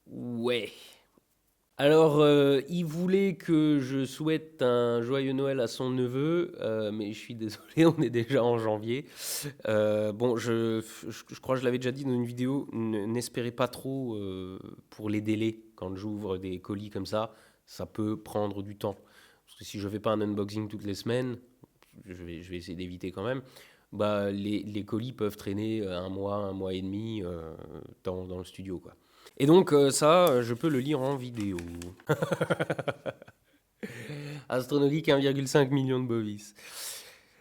ouais. Alors, il voulait que je souhaite un joyeux Noël à son neveu, mais je suis désolé, on est déjà en janvier. Bon, je crois que je l'avais déjà dit dans une vidéo, n'espérez pas trop pour les délais quand j'ouvre des colis comme ça peut prendre du temps. Parce que si je ne fais pas un unboxing toutes les semaines, je vais essayer d'éviter quand même. Bah, les colis peuvent traîner un mois et demi dans le studio, quoi. Et donc, ça, je peux le lire en vidéo. Astronomique 1,5 million de bovis.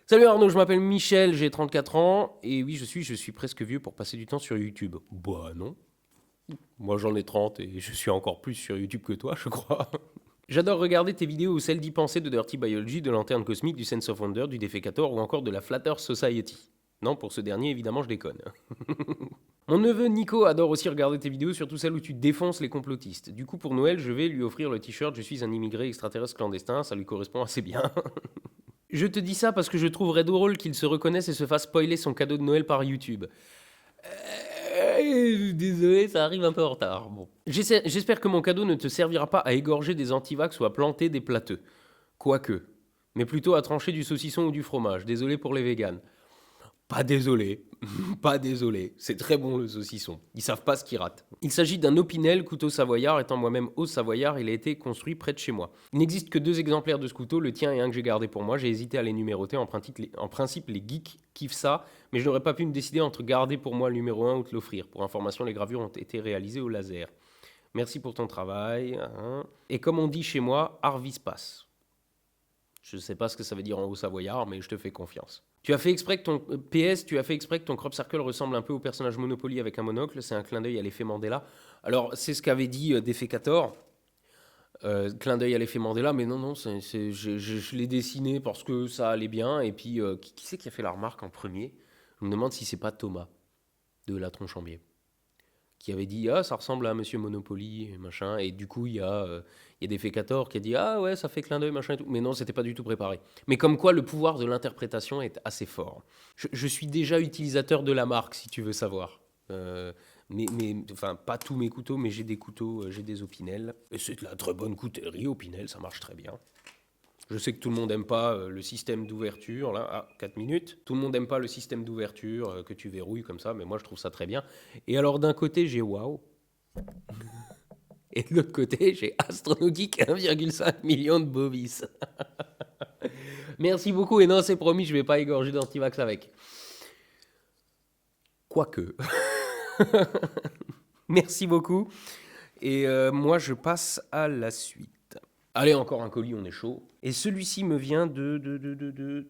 Salut Arnaud, je m'appelle Michel, j'ai 34 ans. Et oui, je suis presque vieux pour passer du temps sur YouTube. Bah non. Moi, j'en ai 30 et je suis encore plus sur YouTube que toi, je crois. J'adore regarder tes vidéos ou celles d'y penser de Dirty Biology, de Lanterne Cosmique, du Sense of Wonder, du Defecator ou encore de la Flat Earth Society. Non, pour ce dernier, évidemment, je déconne. Mon neveu Nico adore aussi regarder tes vidéos, surtout celles où tu défonces les complotistes. Du coup, pour Noël, je vais lui offrir le t-shirt « Je suis un immigré extraterrestre clandestin », ça lui correspond assez bien. Je te dis ça parce que je trouverais drôle qu'il se reconnaisse et se fasse spoiler son cadeau de Noël par YouTube. Désolé, ça arrive un peu en retard. Bon. J'espère que mon cadeau ne te servira pas à égorger des antivax ou à planter des plateux. Quoique. Mais plutôt à trancher du saucisson ou du fromage. Désolé pour les véganes. Pas désolé. Pas désolé. C'est très bon le saucisson. Ils savent pas ce qu'ils ratent. Il s'agit d'un Opinel couteau savoyard. Étant moi-même haut savoyard, il a été construit près de chez moi. Il n'existe que 2 exemplaires de ce couteau, le tien et un que j'ai gardé pour moi. J'ai hésité à les numéroter. En principe, les geeks kiffent ça, mais je n'aurais pas pu me décider entre garder pour moi le numéro 1 ou te l'offrir. Pour information, les gravures ont été réalisées au laser. Merci pour ton travail. Et comme on dit chez moi, art vis passe. Je sais pas ce que ça veut dire en haut-savoyard, mais je te fais confiance. Tu as fait exprès que ton PS, tu as fait exprès que ton crop circle ressemble un peu au personnage Monopoly avec un monocle. C'est un clin d'œil à l'effet Mandela. Alors, c'est ce qu'avait dit Défécator. Clin d'œil à l'effet Mandela, mais non, je l'ai dessiné parce que ça allait bien. Et puis, qui c'est qui a fait la remarque en premier? Je me demande si c'est pas Thomas de la Tronchambier qui avait dit ah ça ressemble à Monsieur Monopoly et machin, et du coup il y a Défécator qui a dit ah ouais ça fait clin d'œil machin et tout, mais non c'était pas du tout préparé. Mais comme quoi le pouvoir de l'interprétation est assez fort. Je suis déjà utilisateur de la marque si tu veux savoir. Enfin pas tous mes couteaux, mais j'ai des couteaux, j'ai des Opinel, et c'est de la très bonne coutellerie. Opinel, ça marche très bien. Je sais que tout le monde n'aime pas le système d'ouverture, là, 4 minutes. Tout le monde n'aime pas le système d'ouverture que tu verrouilles comme ça, mais moi je trouve ça très bien. Et alors d'un côté j'ai Wow, et de l'autre côté j'ai Astronogeek 1,5 million de bovis. Merci beaucoup, et non c'est promis, je vais pas égorger d'antivax avec. Quoique. Merci beaucoup, et moi je passe à la suite. Allez, encore un colis, on est chaud. Et celui-ci me vient de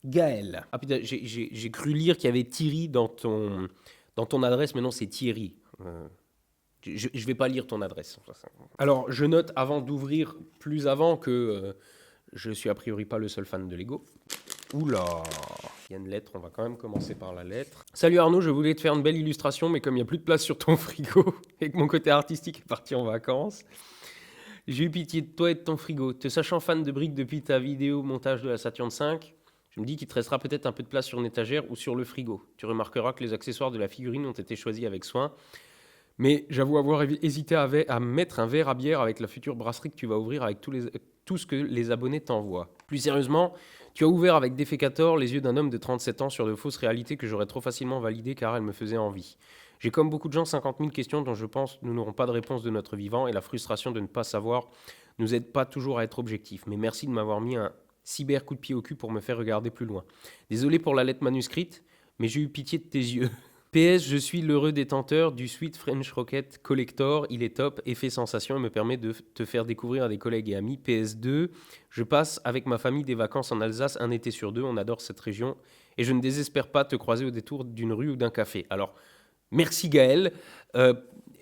Gaël. Ah putain, j'ai cru lire qu'il y avait Thierry dans ton adresse, mais non, c'est Thierry. Je vais pas lire ton adresse. Alors, je note avant d'ouvrir plus avant que je suis a priori pas le seul fan de Lego. Oula, il y a une lettre, on va quand même commencer par la lettre. Salut Arnaud, je voulais te faire une belle illustration, mais comme il n'y a plus de place sur ton frigo et que mon côté artistique est parti en vacances, j'ai eu pitié de toi et de ton frigo. Te sachant fan de briques depuis ta vidéo montage de la Saturn V, je me dis qu'il te restera peut-être un peu de place sur une étagère ou sur le frigo. Tu remarqueras que les accessoires de la figurine ont été choisis avec soin. Mais j'avoue avoir hésité à mettre un verre à bière avec la future brasserie que tu vas ouvrir avec tout ce que les abonnés t'envoient. Plus sérieusement, tu as ouvert avec Défécator les yeux d'un homme de 37 ans sur de fausses réalités que j'aurais trop facilement validées car elles me faisaient envie. J'ai comme beaucoup de gens 50 000 questions dont je pense nous n'aurons pas de réponse de notre vivant, et la frustration de ne pas savoir nous aide pas toujours à être objectifs. Mais merci de m'avoir mis un cyber coup de pied au cul pour me faire regarder plus loin. Désolé pour la lettre manuscrite, mais j'ai eu pitié de tes yeux. PS, je suis l'heureux détenteur du Sweet French Rocket Collector. Il est top, effet sensation et me permet de te faire découvrir à des collègues et amis. PS2, je passe avec ma famille des vacances en Alsace un été sur deux. On adore cette région et je ne désespère pas te croiser au détour d'une rue ou d'un café. Alors, merci Gaël,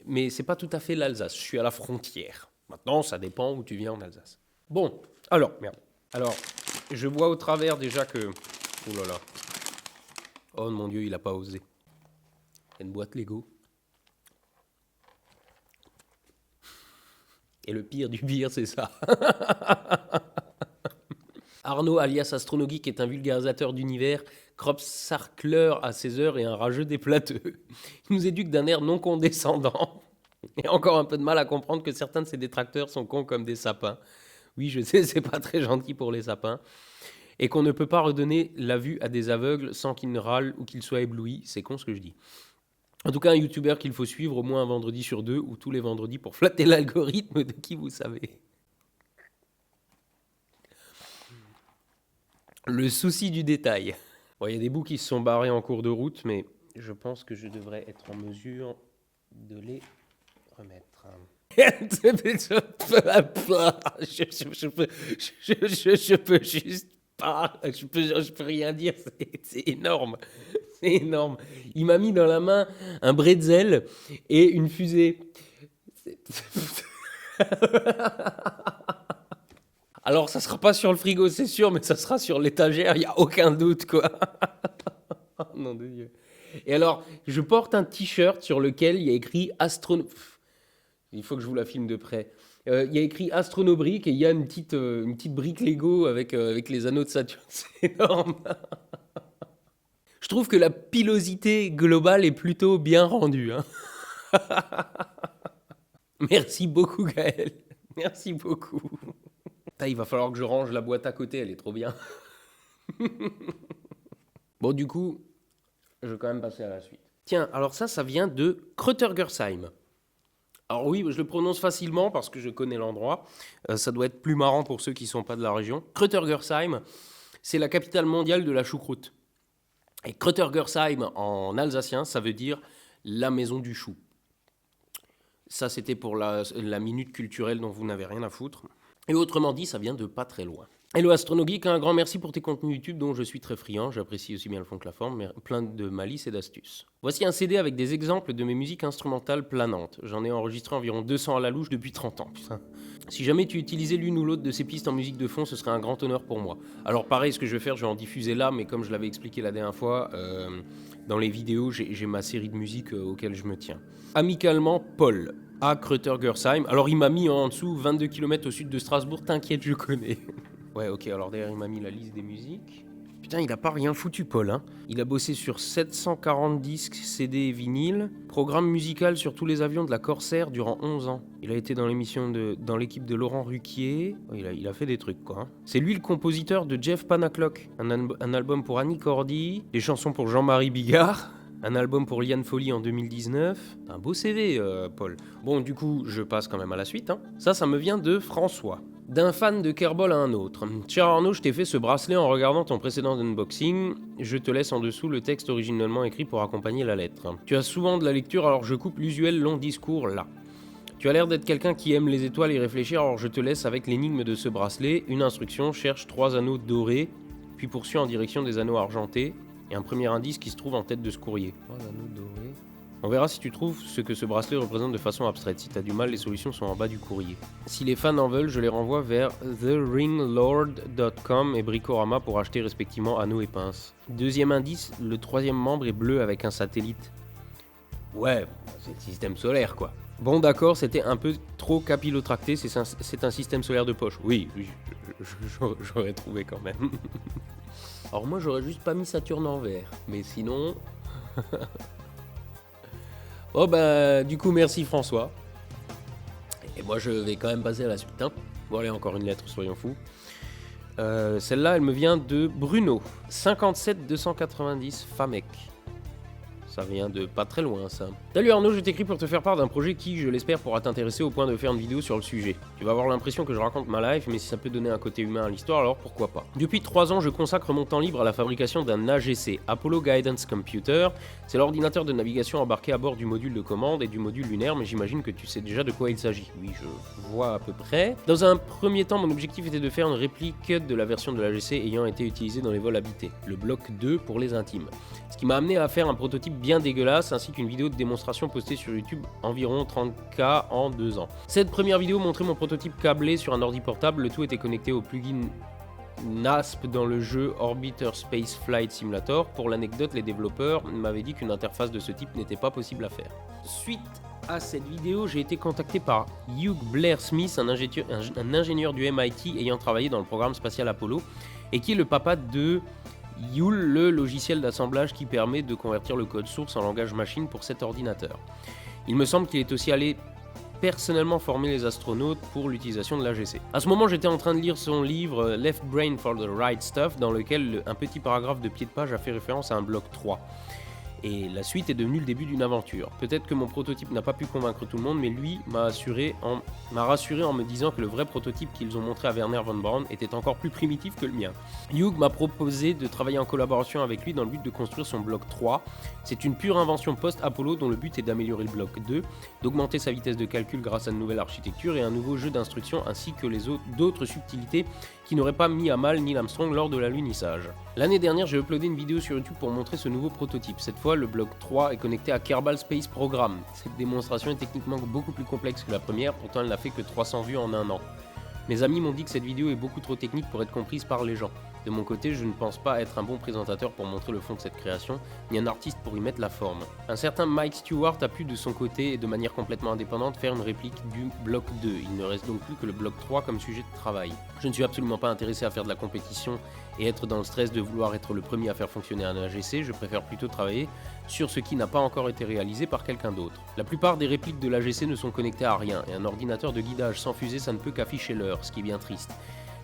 mais c'est pas tout à fait l'Alsace. Je suis à la frontière. Maintenant, ça dépend où tu viens en Alsace. Bon, alors, merde. Alors, je vois au travers déjà que... Oh là là. Oh mon Dieu, il a pas osé. Une boîte Lego. Et le pire du pire, c'est ça. Arnaud, alias Astronogeek, est un vulgarisateur d'univers, crop sarcleur à ses heures et un rageux des plateux. Il nous éduque d'un air non condescendant. Et encore un peu de mal à comprendre que certains de ses détracteurs sont cons comme des sapins. Oui, je sais, c'est pas très gentil pour les sapins. Et qu'on ne peut pas redonner la vue à des aveugles sans qu'ils ne râlent ou qu'ils soient éblouis. C'est con ce que je dis. En tout cas, un youtubeur qu'il faut suivre au moins un vendredi sur deux ou tous les vendredis pour flatter l'algorithme de qui vous savez. Le souci du détail. Bon, il y a des bouts qui se sont barrés en cours de route, mais je pense que je devrais être en mesure de les remettre. Je peux juste pas. Je peux rien dire. C'est énorme. C'est énorme. Il m'a mis dans la main un bretzel et une fusée. Alors, ça sera pas sur le frigo, c'est sûr, mais ça sera sur l'étagère, il n'y a aucun doute, quoi. Oh, nom de Dieu. Et alors, je porte un t-shirt sur lequel il y a écrit Il faut que je vous la filme de près. Il y a écrit Astronobrique et il y a une petite brique Lego avec les anneaux de Saturne. C'est énorme. Je trouve que la pilosité globale est plutôt bien rendue. Hein. Merci beaucoup, Gaël. Merci beaucoup. Il va falloir que je range la boîte à côté, elle est trop bien. Bon, du coup, je vais quand même passer à la suite. Tiens, alors ça vient de Krötergersheim. Alors oui, je le prononce facilement parce que je connais l'endroit. Ça doit être plus marrant pour ceux qui ne sont pas de la région. Krötergersheim, c'est la capitale mondiale de la choucroute. Et Krötergersheim, en alsacien, ça veut dire la maison du chou. Ça, c'était pour la minute culturelle dont vous n'avez rien à foutre. Et autrement dit, ça vient de pas très loin. Hello Astronogeek, un grand merci pour tes contenus YouTube dont je suis très friand, j'apprécie aussi bien le fond que la forme, mais plein de malice et d'astuces. Voici un CD avec des exemples de mes musiques instrumentales planantes. J'en ai enregistré environ 200 à la louche depuis 30 ans, putain. Si jamais tu utilisais l'une ou l'autre de ces pistes en musique de fond, ce serait un grand honneur pour moi. Alors pareil, ce que je vais faire, je vais en diffuser là, mais comme je l'avais expliqué la dernière fois, dans les vidéos, j'ai ma série de musiques auxquelles je me tiens. Amicalement, Paul, à Kreuter-Gersheim. Alors il m'a mis en dessous 22 km au sud de Strasbourg, t'inquiète, je connais. Ouais, ok, alors derrière, il m'a mis la liste des musiques. Putain, il a pas rien foutu, Paul, hein. Il a bossé sur 740 disques, CD et vinyle, programme musical sur tous les avions de la Corsair durant 11 ans. Il a été dans l'équipe de Laurent Ruquier. Oh, il a fait des trucs, quoi. Hein. C'est lui le compositeur de Jeff Panaclock, un album pour Annie Cordy, des chansons pour Jean-Marie Bigard. Un album pour Liane Folly en 2019. Un beau CD, Paul. Bon, du coup, je passe quand même à la suite. Hein. Ça me vient de François. D'un fan de Kerbal à un autre. Cher Arnaud, je t'ai fait ce bracelet en regardant ton précédent unboxing. Je te laisse en dessous le texte originellement écrit pour accompagner la lettre. Tu as souvent de la lecture, alors je coupe l'usuel long discours là. Tu as l'air d'être quelqu'un qui aime les étoiles et réfléchir, alors je te laisse avec l'énigme de ce bracelet. Une instruction, cherche 3 anneaux dorés, puis poursuis en direction des anneaux argentés. Et un premier indice qui se trouve en tête de ce courrier. 3 anneaux dorés. On verra si tu trouves ce que ce bracelet représente de façon abstraite. Si t'as du mal, les solutions sont en bas du courrier. Si les fans en veulent, je les renvoie vers theringlord.com et Bricorama pour acheter respectivement anneaux et pinces. Deuxième indice, le troisième membre est bleu avec un satellite. Ouais, c'est le système solaire quoi. Bon d'accord, c'était un peu trop capillotracté, c'est un système solaire de poche. Oui, j'aurais trouvé quand même. Alors moi j'aurais juste pas mis Saturne en vert, mais sinon... Oh bah du coup merci François. Et moi je vais quand même passer à la suite. Hein. Bon allez, encore une lettre, soyons fous. Celle-là elle me vient de Bruno. 57 290 Famec. Ça vient de pas très loin, ça. Salut Arnaud, je t'écris pour te faire part d'un projet qui, je l'espère, pourra t'intéresser au point de faire une vidéo sur le sujet. Tu vas avoir l'impression que je raconte ma life, mais si ça peut donner un côté humain à l'histoire, alors pourquoi pas. Depuis 3 ans, je consacre mon temps libre à la fabrication d'un AGC, Apollo Guidance Computer. C'est l'ordinateur de navigation embarqué à bord du module de commande et du module lunaire, mais j'imagine que tu sais déjà de quoi il s'agit. Oui, je vois à peu près. Dans un premier temps, mon objectif était de faire une réplique de la version de l'AGC ayant été utilisée dans les vols habités, le bloc 2 pour les intimes. Ce qui m'a amené à faire un prototype bien dégueulasse ainsi qu'une vidéo de démonstration postée sur YouTube environ 30K en 2 ans. Cette première vidéo montrait mon prototype câblé sur un ordi portable, le tout était connecté au plugin NASP dans le jeu Orbiter Space Flight Simulator. Pour l'anecdote, les développeurs m'avaient dit qu'une interface de ce type n'était pas possible à faire. Suite à cette vidéo, j'ai été contacté par Hugh Blair Smith, un ingénieur du MIT ayant travaillé dans le programme spatial Apollo et qui est le papa de Yule, le logiciel d'assemblage qui permet de convertir le code source en langage machine pour cet ordinateur. Il me semble qu'il est aussi allé personnellement former les astronautes pour l'utilisation de l'AGC. À ce moment, j'étais en train de lire son livre Left Brain for the Right Stuff, dans lequel un petit paragraphe de pied de page a fait référence à un bloc 3. Et la suite est devenue le début d'une aventure. Peut-être que mon prototype n'a pas pu convaincre tout le monde, mais lui m'a rassuré en me disant que le vrai prototype qu'ils ont montré à Werner von Braun était encore plus primitif que le mien. Hugh m'a proposé de travailler en collaboration avec lui dans le but de construire son bloc 3. C'est une pure invention post-Apollo dont le but est d'améliorer le bloc 2, d'augmenter sa vitesse de calcul grâce à une nouvelle architecture et un nouveau jeu d'instructions ainsi que d'autres subtilités qui n'auraient pas mis à mal Neil Armstrong lors de l'alunissage. L'année dernière, j'ai uploadé une vidéo sur YouTube pour montrer ce nouveau prototype. Cette fois, le bloc 3 est connecté à Kerbal Space Program. Cette démonstration est techniquement beaucoup plus complexe que la première, pourtant elle n'a fait que 300 vues en 1 an. Mes amis m'ont dit que cette vidéo est beaucoup trop technique pour être comprise par les gens. De mon côté, je ne pense pas être un bon présentateur pour montrer le fond de cette création, ni un artiste pour y mettre la forme. Un certain Mike Stewart a pu de son côté et de manière complètement indépendante faire une réplique du bloc 2. Il ne reste donc plus que le bloc 3 comme sujet de travail. Je ne suis absolument pas intéressé à faire de la compétition et être dans le stress de vouloir être le premier à faire fonctionner un AGC, je préfère plutôt travailler sur ce qui n'a pas encore été réalisé par quelqu'un d'autre. La plupart des répliques de l'AGC ne sont connectées à rien, et un ordinateur de guidage sans fusée ça ne peut qu'afficher l'heure, ce qui est bien triste.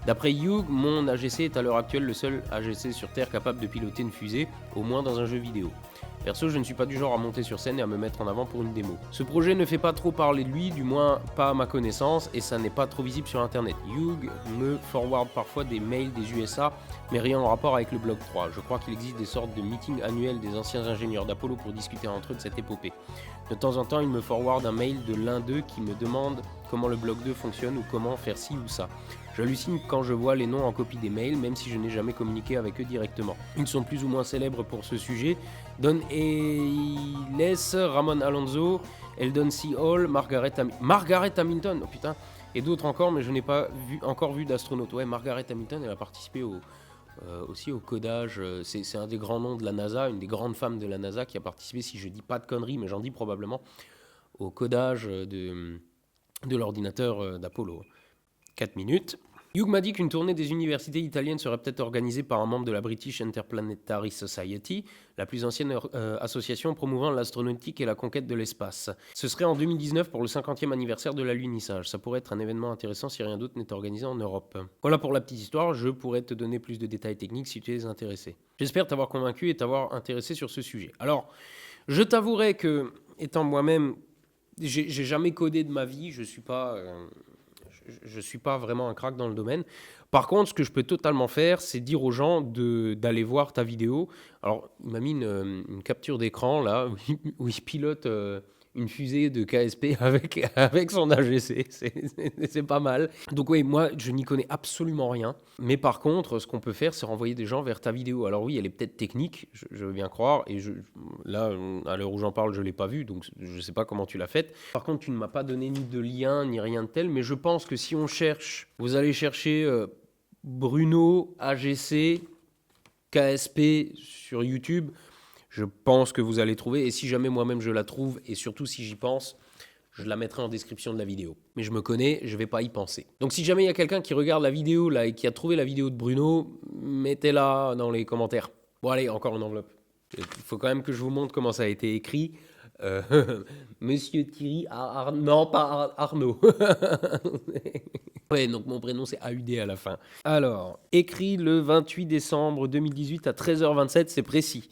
D'après Hugh, mon AGC est à l'heure actuelle le seul AGC sur Terre capable de piloter une fusée, au moins dans un jeu vidéo. Perso, je ne suis pas du genre à monter sur scène et à me mettre en avant pour une démo. Ce projet ne fait pas trop parler de lui, du moins pas à ma connaissance, et ça n'est pas trop visible sur internet. Hugh me forward parfois des mails des USA, mais rien en rapport avec le bloc 3. Je crois qu'il existe des sortes de meetings annuels des anciens ingénieurs d'Apollo pour discuter entre eux de cette épopée. De temps en temps, il me forward un mail de l'un d'eux qui me demande comment le bloc 2 fonctionne ou comment faire ci ou ça. J'hallucine quand je vois les noms en copie des mails, même si je n'ai jamais communiqué avec eux directement. Ils sont plus ou moins célèbres pour ce sujet. Don Eiles, Ramon Alonso, Eldon C. Hall, Margaret Hamilton, oh putain, et d'autres encore, mais je n'ai pas encore vu d'astronaute. Ouais, Margaret Hamilton, elle a participé aussi au codage. C'est un des grands noms de la NASA, une des grandes femmes de la NASA qui a participé, si je dis pas de conneries, mais j'en dis probablement, au codage de l'ordinateur d'Apollo. 4 minutes. Hugh m'a dit qu'une tournée des universités italiennes serait peut-être organisée par un membre de la British Interplanetary Society, la plus ancienne association promouvant l'astronautique et la conquête de l'espace. Ce serait en 2019 pour le 50e anniversaire de l'alunissage. Ça pourrait être un événement intéressant si rien d'autre n'est organisé en Europe. Voilà pour la petite histoire, je pourrais te donner plus de détails techniques si tu es intéressé. J'espère t'avoir convaincu et t'avoir intéressé sur ce sujet. Alors, je t'avouerai que, étant moi-même, j'ai jamais codé de ma vie, je suis pas vraiment un crack dans le domaine. Par contre, ce que je peux totalement faire, c'est dire aux gens d'aller voir ta vidéo. Alors, il m'a mis une capture d'écran, là, où il pilote une fusée de KSP avec son AGC. C'est pas mal. Donc oui, moi, je n'y connais absolument rien. Mais par contre, ce qu'on peut faire, c'est renvoyer des gens vers ta vidéo. Alors oui, elle est peut-être technique, je veux bien croire. Et là, à l'heure où j'en parle, je ne l'ai pas vue, donc je ne sais pas comment tu l'as faite. Par contre, tu ne m'as pas donné ni de lien, ni rien de tel. Mais je pense que si on cherche, vous allez chercher Bruno, AGC, KSP sur YouTube. Je pense que vous allez trouver, et si jamais moi-même je la trouve, et surtout si j'y pense, je la mettrai en description de la vidéo. Mais je me connais, je ne vais pas y penser. Donc si jamais il y a quelqu'un qui regarde la vidéo là et qui a trouvé la vidéo de Bruno, mettez-la dans les commentaires. Bon allez, encore une enveloppe. Il faut quand même que je vous montre comment ça a été écrit. Monsieur Thierry, non pas Arnaud. Ouais, donc mon prénom c'est AUD à la fin. Alors, écrit le 28 décembre 2018 à 13h27, c'est précis.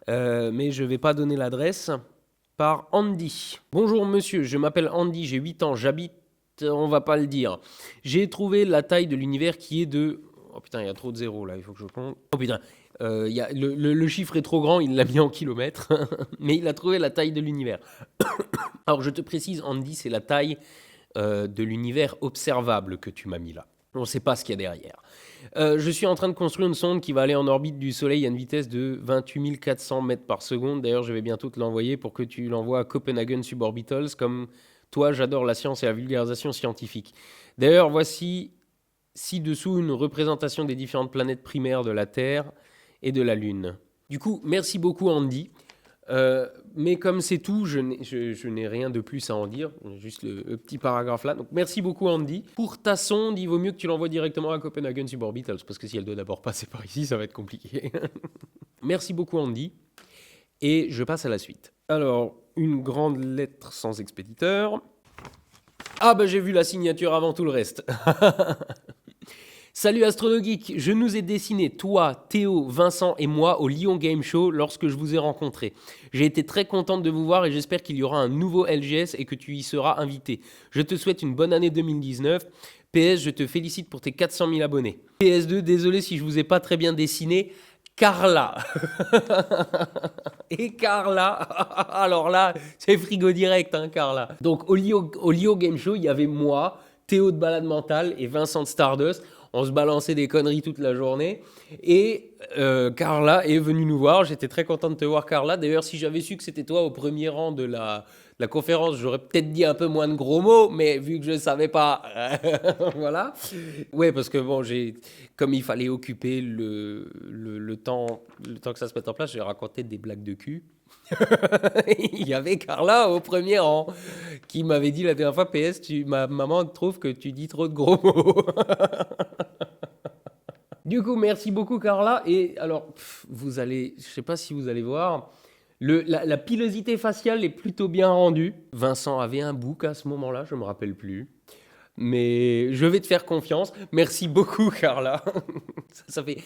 Mais je ne vais pas donner l'adresse. Par Andy. Bonjour monsieur, je m'appelle Andy, j'ai 8 ans, j'habite, on va pas le dire. J'ai trouvé la taille de l'univers qui est de... Oh putain, il y a trop de zéros là, il faut que je compte. Oh putain, le chiffre est trop grand, il l'a mis en kilomètres. Mais il a trouvé la taille de l'univers. Alors je te précise, Andy, c'est la taille de l'univers observable que tu m'as mis là. On ne sait pas ce qu'il y a derrière. Je suis en train de construire une sonde qui va aller en orbite du Soleil à une vitesse de 28 400 mètres par seconde. D'ailleurs, je vais bientôt te l'envoyer pour que tu l'envoies à Copenhagen Suborbitals. Comme toi, j'adore la science et la vulgarisation scientifique. D'ailleurs, voici ci-dessous une représentation des différentes planètes primaires de la Terre et de la Lune. Du coup, merci beaucoup Andy. Mais comme c'est tout, je n'ai rien de plus à en dire, juste le petit paragraphe là. Donc merci beaucoup Andy. Pour ta sonde, il vaut mieux que tu l'envoies directement à Copenhagen Suborbitals, parce que si elle doit d'abord passer par ici, ça va être compliqué. Merci beaucoup Andy. Et je passe à la suite. Alors, une grande lettre sans expéditeur. Ah bah j'ai vu la signature avant tout le reste. Salut AstronoGeek, je nous ai dessiné, toi, Théo, Vincent et moi, au Lyon Game Show lorsque je vous ai rencontrés. J'ai été très contente de vous voir et j'espère qu'il y aura un nouveau LGS et que tu y seras invité. Je te souhaite une bonne année 2019. PS, je te félicite pour tes 400 000 abonnés. PS2, désolé si je vous ai pas très bien dessiné. Carla. Et Carla, alors là, c'est frigo direct, hein, Carla. Donc au Lyon Game Show, il y avait moi, Théo de Balade Mentale et Vincent de Stardust. On se balançait des conneries toute la journée. Et Carla est venue nous voir. J'étais très content de te voir, Carla. D'ailleurs, si j'avais su que c'était toi au premier rang de la conférence, j'aurais peut-être dit un peu moins de gros mots. Mais vu que je ne savais pas, voilà. Ouais, parce que bon, comme il fallait occuper le temps que ça se mette en place, j'ai raconté des blagues de cul. Il y avait Carla au premier rang qui m'avait dit la dernière fois, PS, ma maman trouve que tu dis trop de gros mots. Du coup, merci beaucoup Carla. Et alors, vous allez, je sais pas si vous allez voir, la pilosité faciale est plutôt bien rendue. Vincent avait un bouc à ce moment-là, je me rappelle plus. Mais je vais te faire confiance. Merci beaucoup, Carla. Ça fait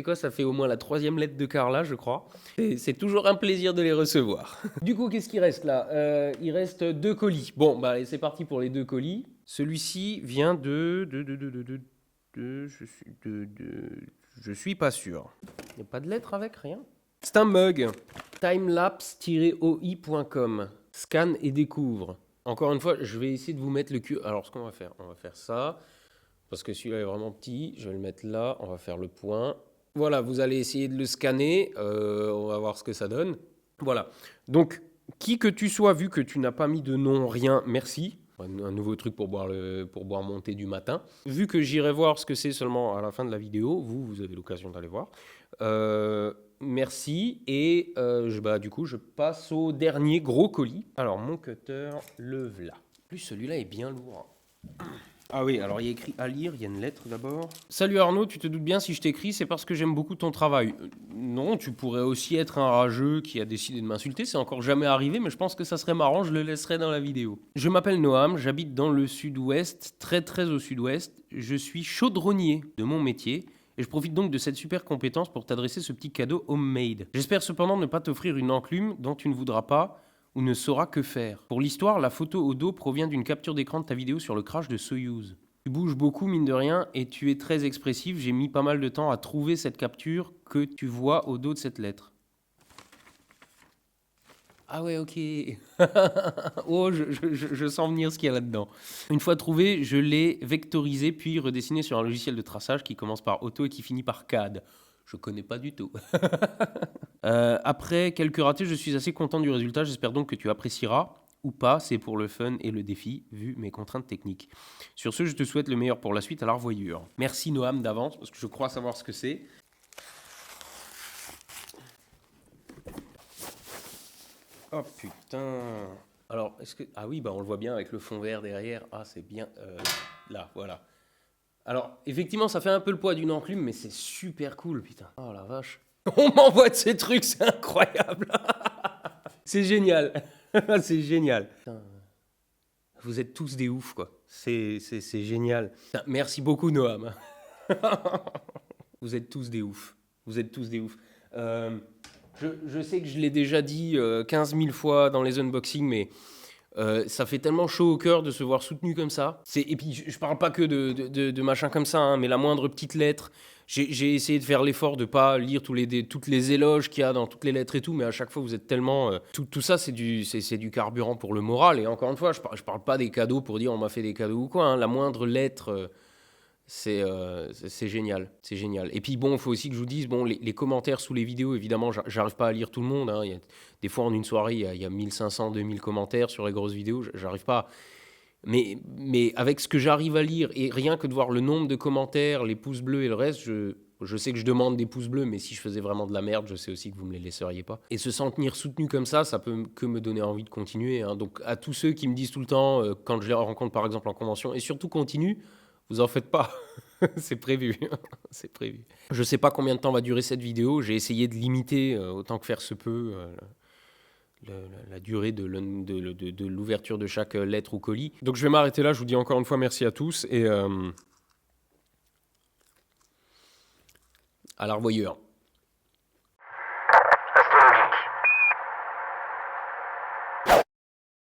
quoi? Ça fait au moins la 3e lettre de Carla, je crois. Et c'est toujours un plaisir de les recevoir. Du coup, qu'est-ce qui reste là? Il reste 2 colis. Bon, bah, allez, c'est parti pour les 2 colis. Celui-ci vient je suis pas sûr. Il n'y a pas de lettre avec, rien. C'est un mug. Timelapse-oi.com. Scanne et découvre. Encore une fois, je vais essayer de vous mettre le cul. Alors, ce qu'on va faire ça. parce que celui-là est vraiment petit. Je vais le mettre là, on va faire le point. Voilà, vous allez essayer de le scanner, on va voir ce que ça donne. Voilà, donc qui que tu sois, vu que tu n'as pas mis de nom, rien, merci. Un nouveau truc pour boire mon thé du matin. Vu que j'irai voir ce que c'est seulement à la fin de la vidéo, vous avez l'occasion d'aller voir. Merci, et du coup, je passe au dernier gros colis. Alors, mon cutter, le voilà. En plus, celui-là est bien lourd. Ah oui, alors il y a écrit à lire, il y a une lettre d'abord. Salut Arnaud, tu te doutes bien si je t'écris, c'est parce que j'aime beaucoup ton travail. Non, tu pourrais aussi être un rageux qui a décidé de m'insulter, c'est encore jamais arrivé, mais je pense que ça serait marrant, je le laisserai dans la vidéo. Je m'appelle Noam, j'habite dans le sud-ouest, très au sud-ouest. Je suis chaudronnier de mon métier, et je profite donc de cette super compétence pour t'adresser ce petit cadeau homemade. J'espère cependant ne pas t'offrir une enclume dont tu ne voudras pas ou ne saura que faire. Pour l'histoire, la photo au dos provient d'une capture d'écran de ta vidéo sur le crash de Soyouz. Tu bouges beaucoup, mine de rien, et tu es très expressif. J'ai mis pas mal de temps à trouver cette capture que tu vois au dos de cette lettre. Ah ouais, ok. Oh, je sens venir ce qu'il y a là-dedans. Une fois trouvé, je l'ai vectorisé puis redessiné sur un logiciel de traçage qui commence par auto et qui finit par CAD. Je connais pas du tout. Après quelques ratés, je suis assez content du résultat. J'espère donc que tu apprécieras ou pas. C'est pour le fun et le défi, vu mes contraintes techniques. Sur ce, je te souhaite le meilleur pour la suite à la revoyure. Merci Noam d'avance, parce que je crois savoir ce que c'est. Oh putain. Alors, est-ce que... Ah oui, bah on le voit bien avec le fond vert derrière. Ah, c'est bien... Là, voilà. Alors, effectivement, ça fait un peu le poids d'une enclume, mais c'est super cool, putain. Oh la vache. On m'envoie de ces trucs, c'est incroyable. C'est génial. C'est génial. Putain. Vous êtes tous des oufs, quoi. C'est génial. Putain, merci beaucoup, Noam. Vous êtes tous des oufs. Vous êtes tous des oufs. Je sais que je l'ai déjà dit 15 000 fois dans les unboxings, mais ça fait tellement chaud au cœur de se voir soutenu comme ça. Et puis, je parle pas que de machin comme ça, hein, mais la moindre petite lettre. J'ai essayé de faire l'effort de pas lire toutes les éloges qu'il y a dans toutes les lettres et tout, mais à chaque fois, vous êtes tellement... Tout ça, c'est du carburant pour le moral. Et encore une fois, je parle pas des cadeaux pour dire on m'a fait des cadeaux ou quoi. Hein. La moindre lettre... c'est génial, c'est génial. Et puis bon, il faut aussi que je vous dise, bon, les commentaires sous les vidéos, évidemment, j'arrive pas à lire tout le monde. Hein. Des fois, en une soirée, il y a 1500, 2000 commentaires sur les grosses vidéos, j'arrive pas. Mais avec ce que j'arrive à lire, et rien que de voir le nombre de commentaires, les pouces bleus et le reste, je sais que je demande des pouces bleus, mais si je faisais vraiment de la merde, je sais aussi que vous me les laisseriez pas. Et se sentir soutenu comme ça peut que me donner envie de continuer. Hein. Donc à tous ceux qui me disent tout le temps, quand je les rencontre par exemple en convention, et surtout continue, vous en faites pas, c'est prévu, c'est prévu. Je sais pas combien de temps va durer cette vidéo, j'ai essayé de limiter autant que faire se peut la durée de l'ouverture de chaque lettre ou colis. Donc je vais m'arrêter là, je vous dis encore une fois merci à tous et à la revoyure.